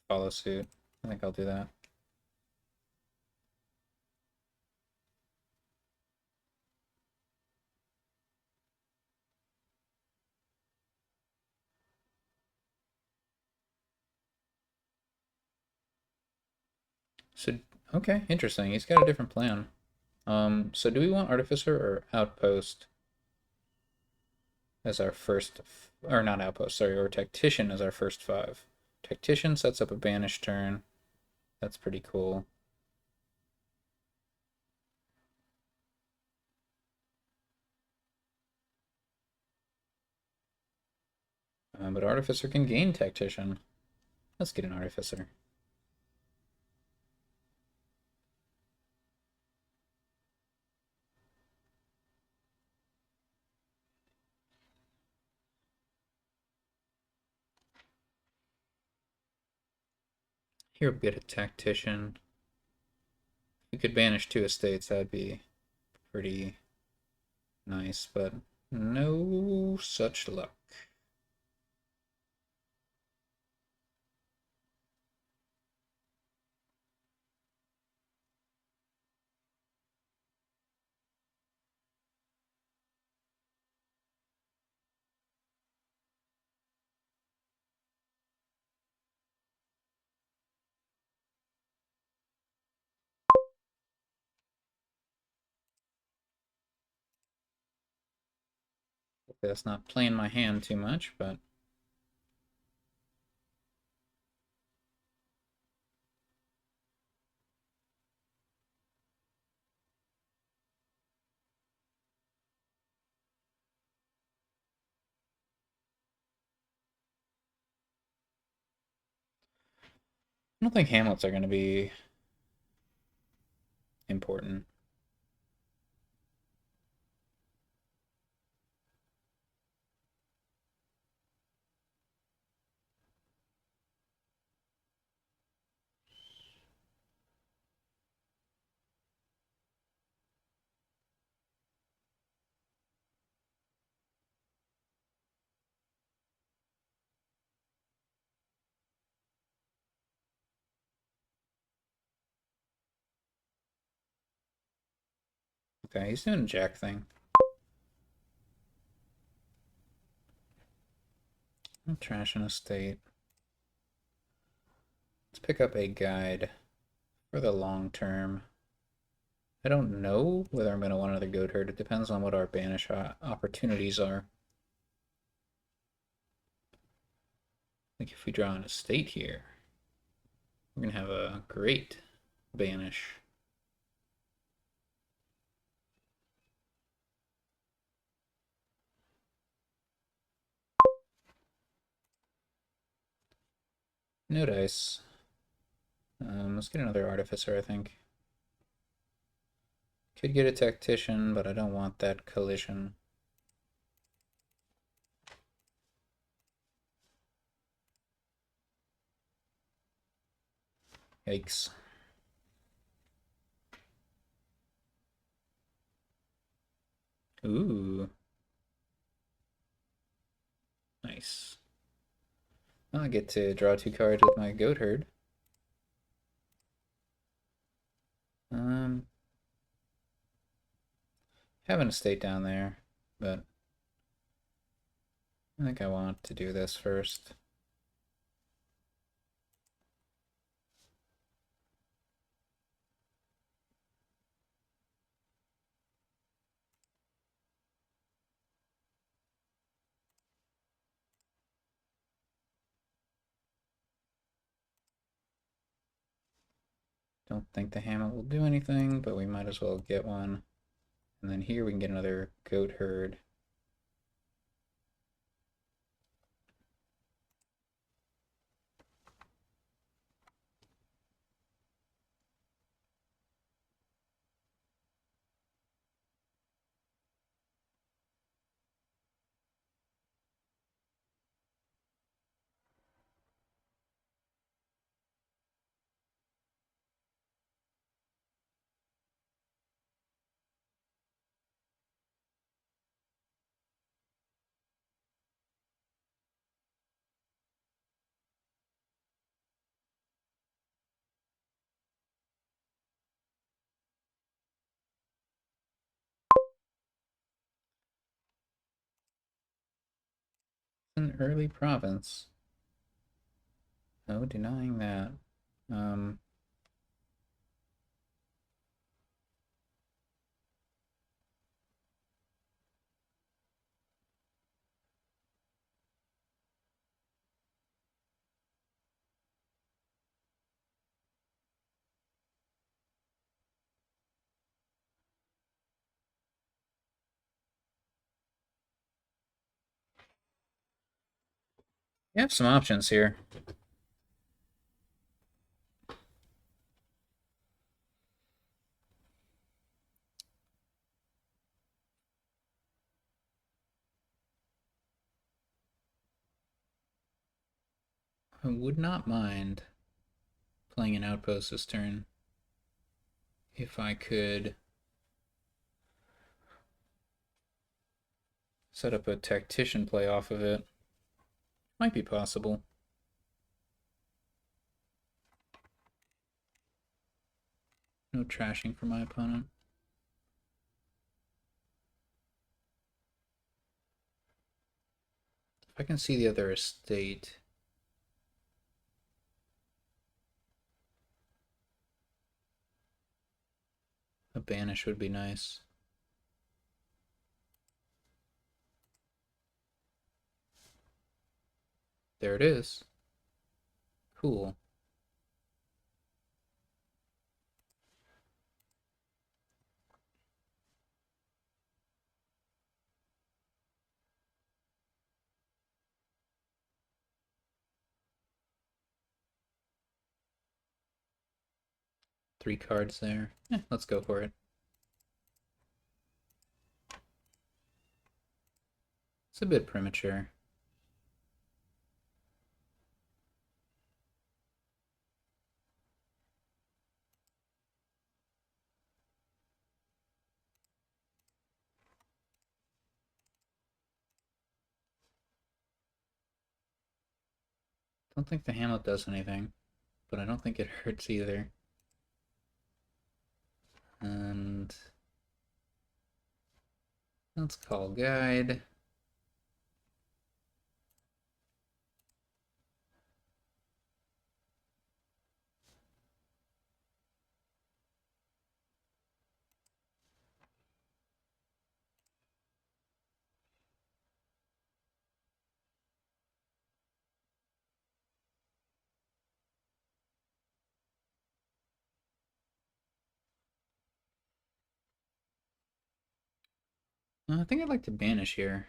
[SPEAKER 1] Follow suit. I think I'll do that. So, okay, interesting. He's got a different plan. So do we want Artificer or Outpost as our first, or not Outpost, sorry, or Tactician as our first 5? Tactician sets up a banish turn. That's pretty cool. But Artificer can gain Tactician. Let's get an Artificer. Here we get a Tactician. We could banish 2 estates, that'd be pretty nice, but no such luck. That's not playing my hand too much, but I don't think hamlets are going to be important. Okay, he's doing a jack thing. I'm trashing a state. Let's pick up a guide for the long term. I don't know whether I'm going to want another goat herd. It depends on what our banish opportunities are. Like if we draw an estate here, we're going to have a great banish. No dice. Let's get another artificer, I think. Could get a tactician, but I don't want that collision. Yikes. Ooh. Nice. I get to draw 2 cards with my goat herd. Have an estate down there, but I think I want to do this first. Don't think the hammer will do anything, but we might as well get one. And then here we can get another goat herd. an early province. No denying that. Um, you have some options here. I would not mind playing an outpost this turn if I could set up a tactician play off of it. Might be possible. No trashing for my opponent. If I can see the other estate. A banish would be nice. There it is. Cool. Three cards there. Let's go for it. It's a bit premature. Don't think the Hamlet does anything, but I don't think it hurts either. And let's call guide. I think I'd like to banish here.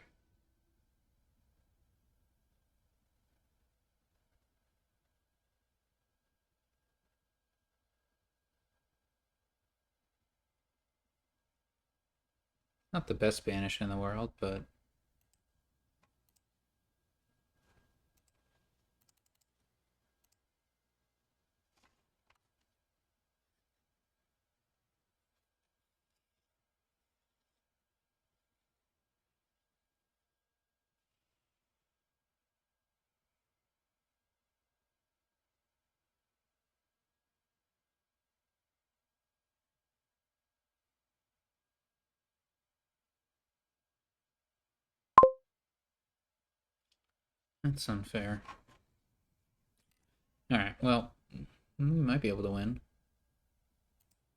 [SPEAKER 1] Not the best banish in the world, but that's unfair. Alright, well, we might be able to win.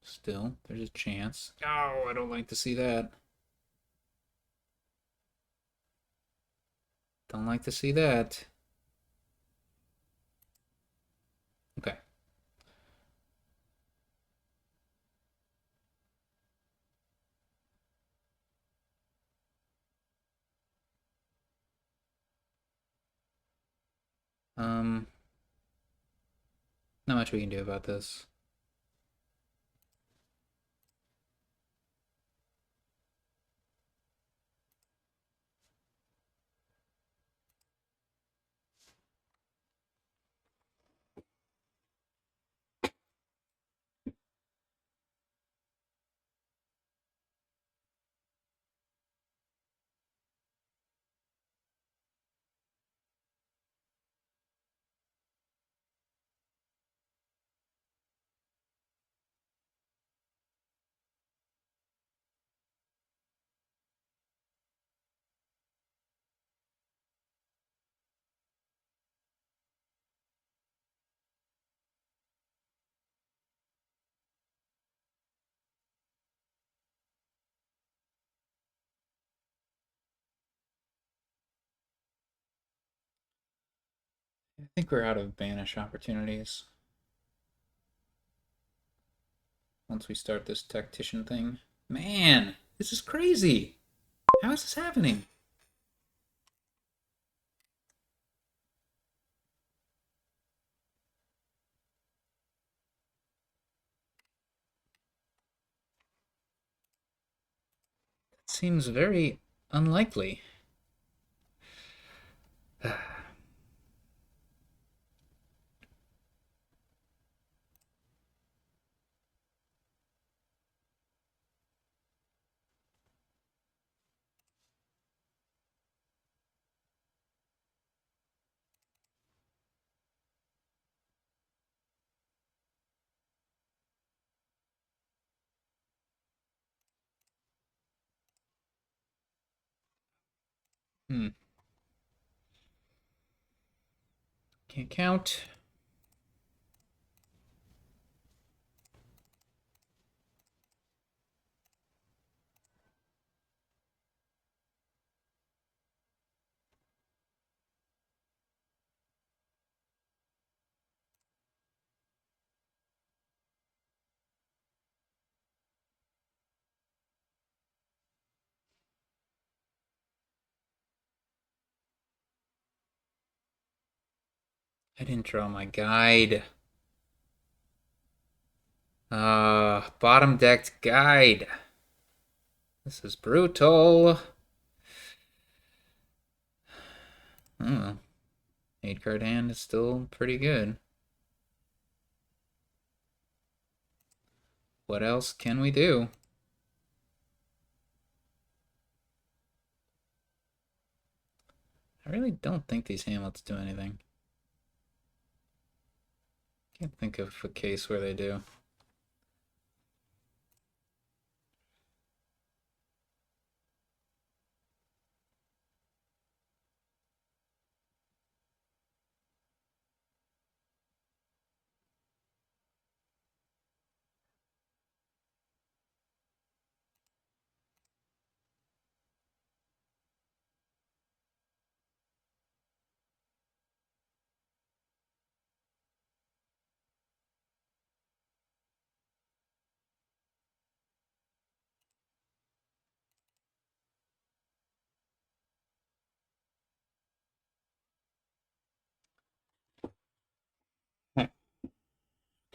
[SPEAKER 1] Still, there's a chance. Oh, I don't like to see that. Don't like to see that. Okay. Not much we can do about this. think we're out of banish opportunities. Once we start this tactician thing. Man, this is crazy. How is this happening? It seems very unlikely. Hmm. Can't count. I didn't draw my guide. Bottom decked guide. This is brutal. Oh, 8-card hand is still pretty good. What else can we do? I really don't think these hamlets do anything. Can't think of a case where they do.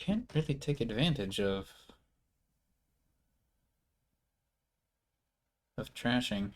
[SPEAKER 1] I can't really take advantage of trashing.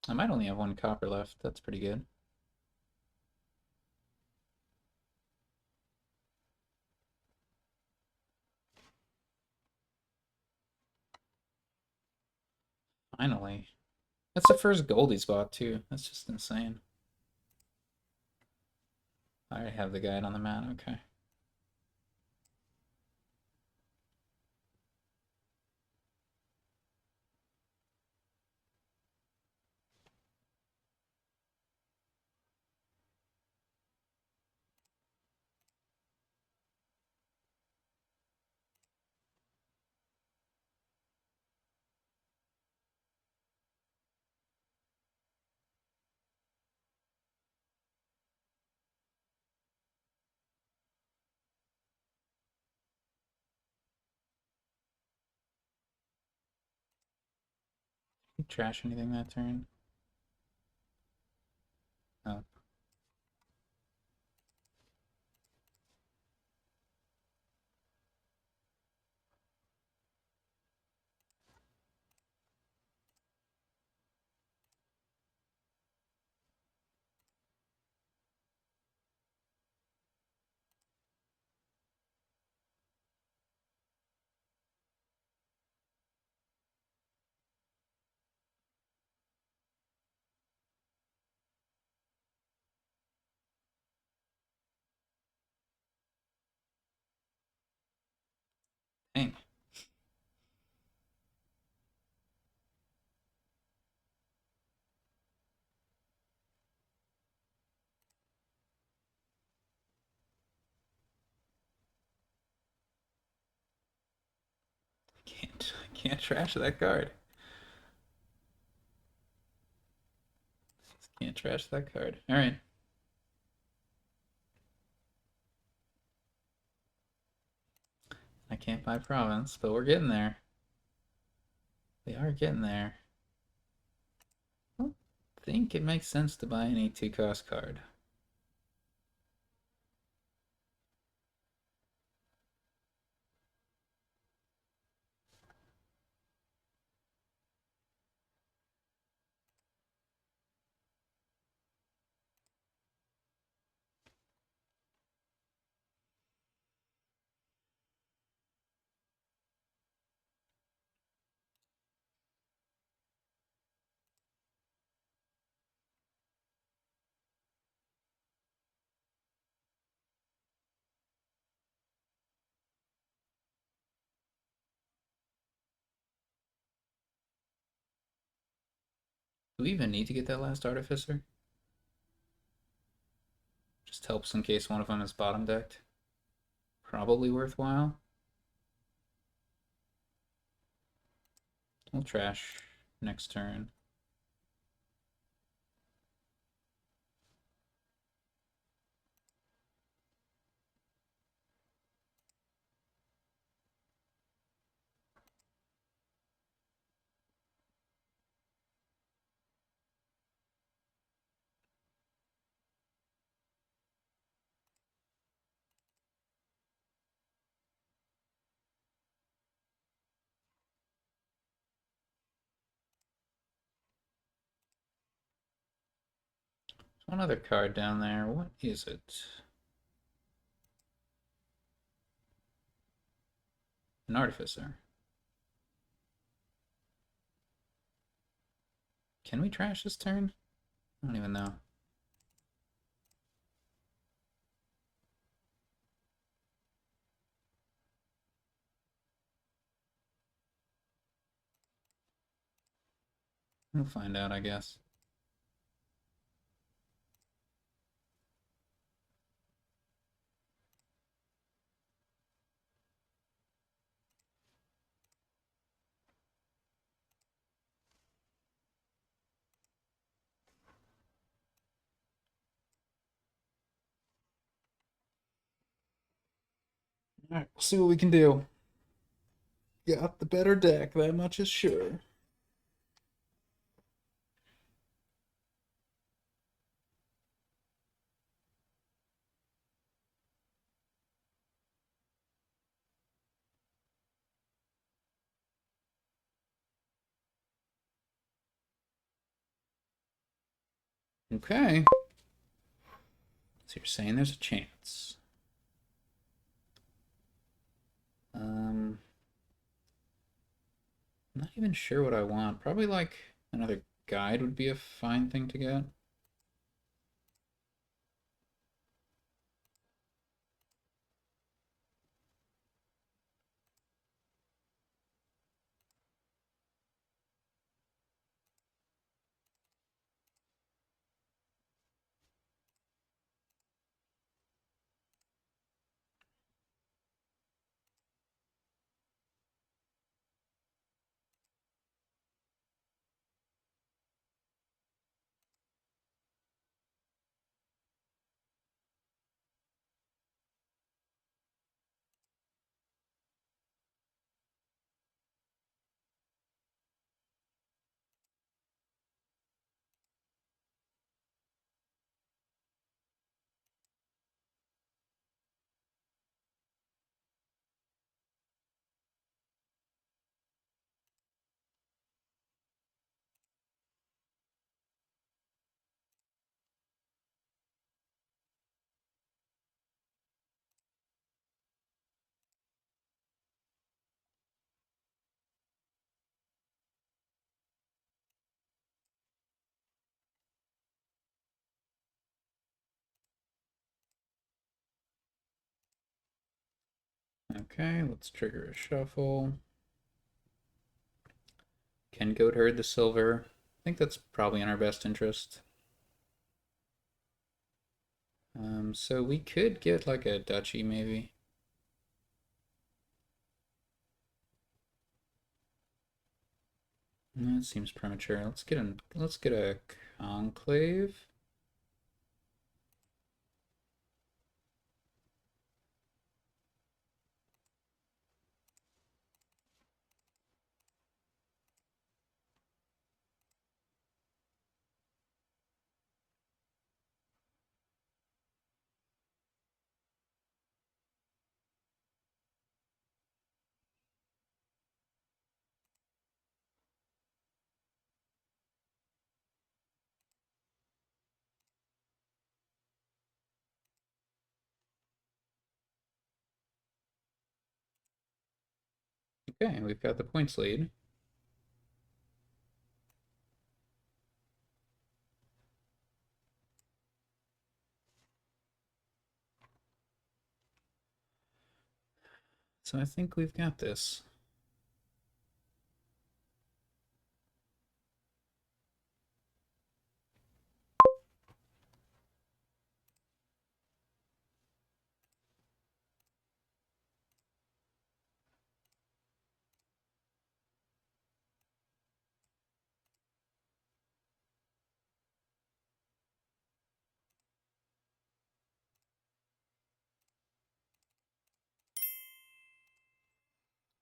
[SPEAKER 1] I might only have 1 copper left. That's pretty good. Finally. That's the first gold he's bought, too. That's just insane. I already have the guide on the mat. Okay. Did he trash anything that turn? Oh. can't trash that card. Just can't trash that card. All right. I can't buy province, but we're getting there. We are getting there. I don't think it makes sense to buy any 2-cost card. Do we even need to get that last Artificer? Just helps in case one of them is bottom decked. Probably worthwhile. We'll trash next turn. There's one other card down there. What is it? An Artificer. Can we trash this turn? I don't even know. We'll find out, I guess. Alright, we'll see what we can do. Got the better deck, that much is sure. Okay. So you're saying there's a chance. I'm not even sure what I want. Probably like another guide would be a fine thing to get. Okay, let's trigger a shuffle. Can Goat herd the silver? I think that's probably in our best interest. So we could get like a duchy maybe. That seems premature. Let's get a conclave. Okay, we've got the points lead. So I think we've got this.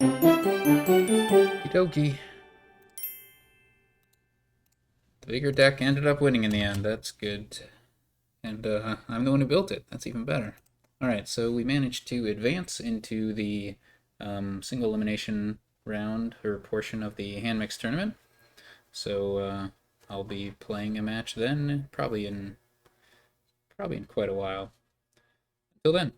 [SPEAKER 1] Okie dokie. The bigger deck ended up winning in the end. That's good. And I'm the one who built it. That's even better. Alright, so we managed to advance into the single elimination round or portion of the hand mix tournament. So I'll be playing a match then, probably in quite a while. Until then.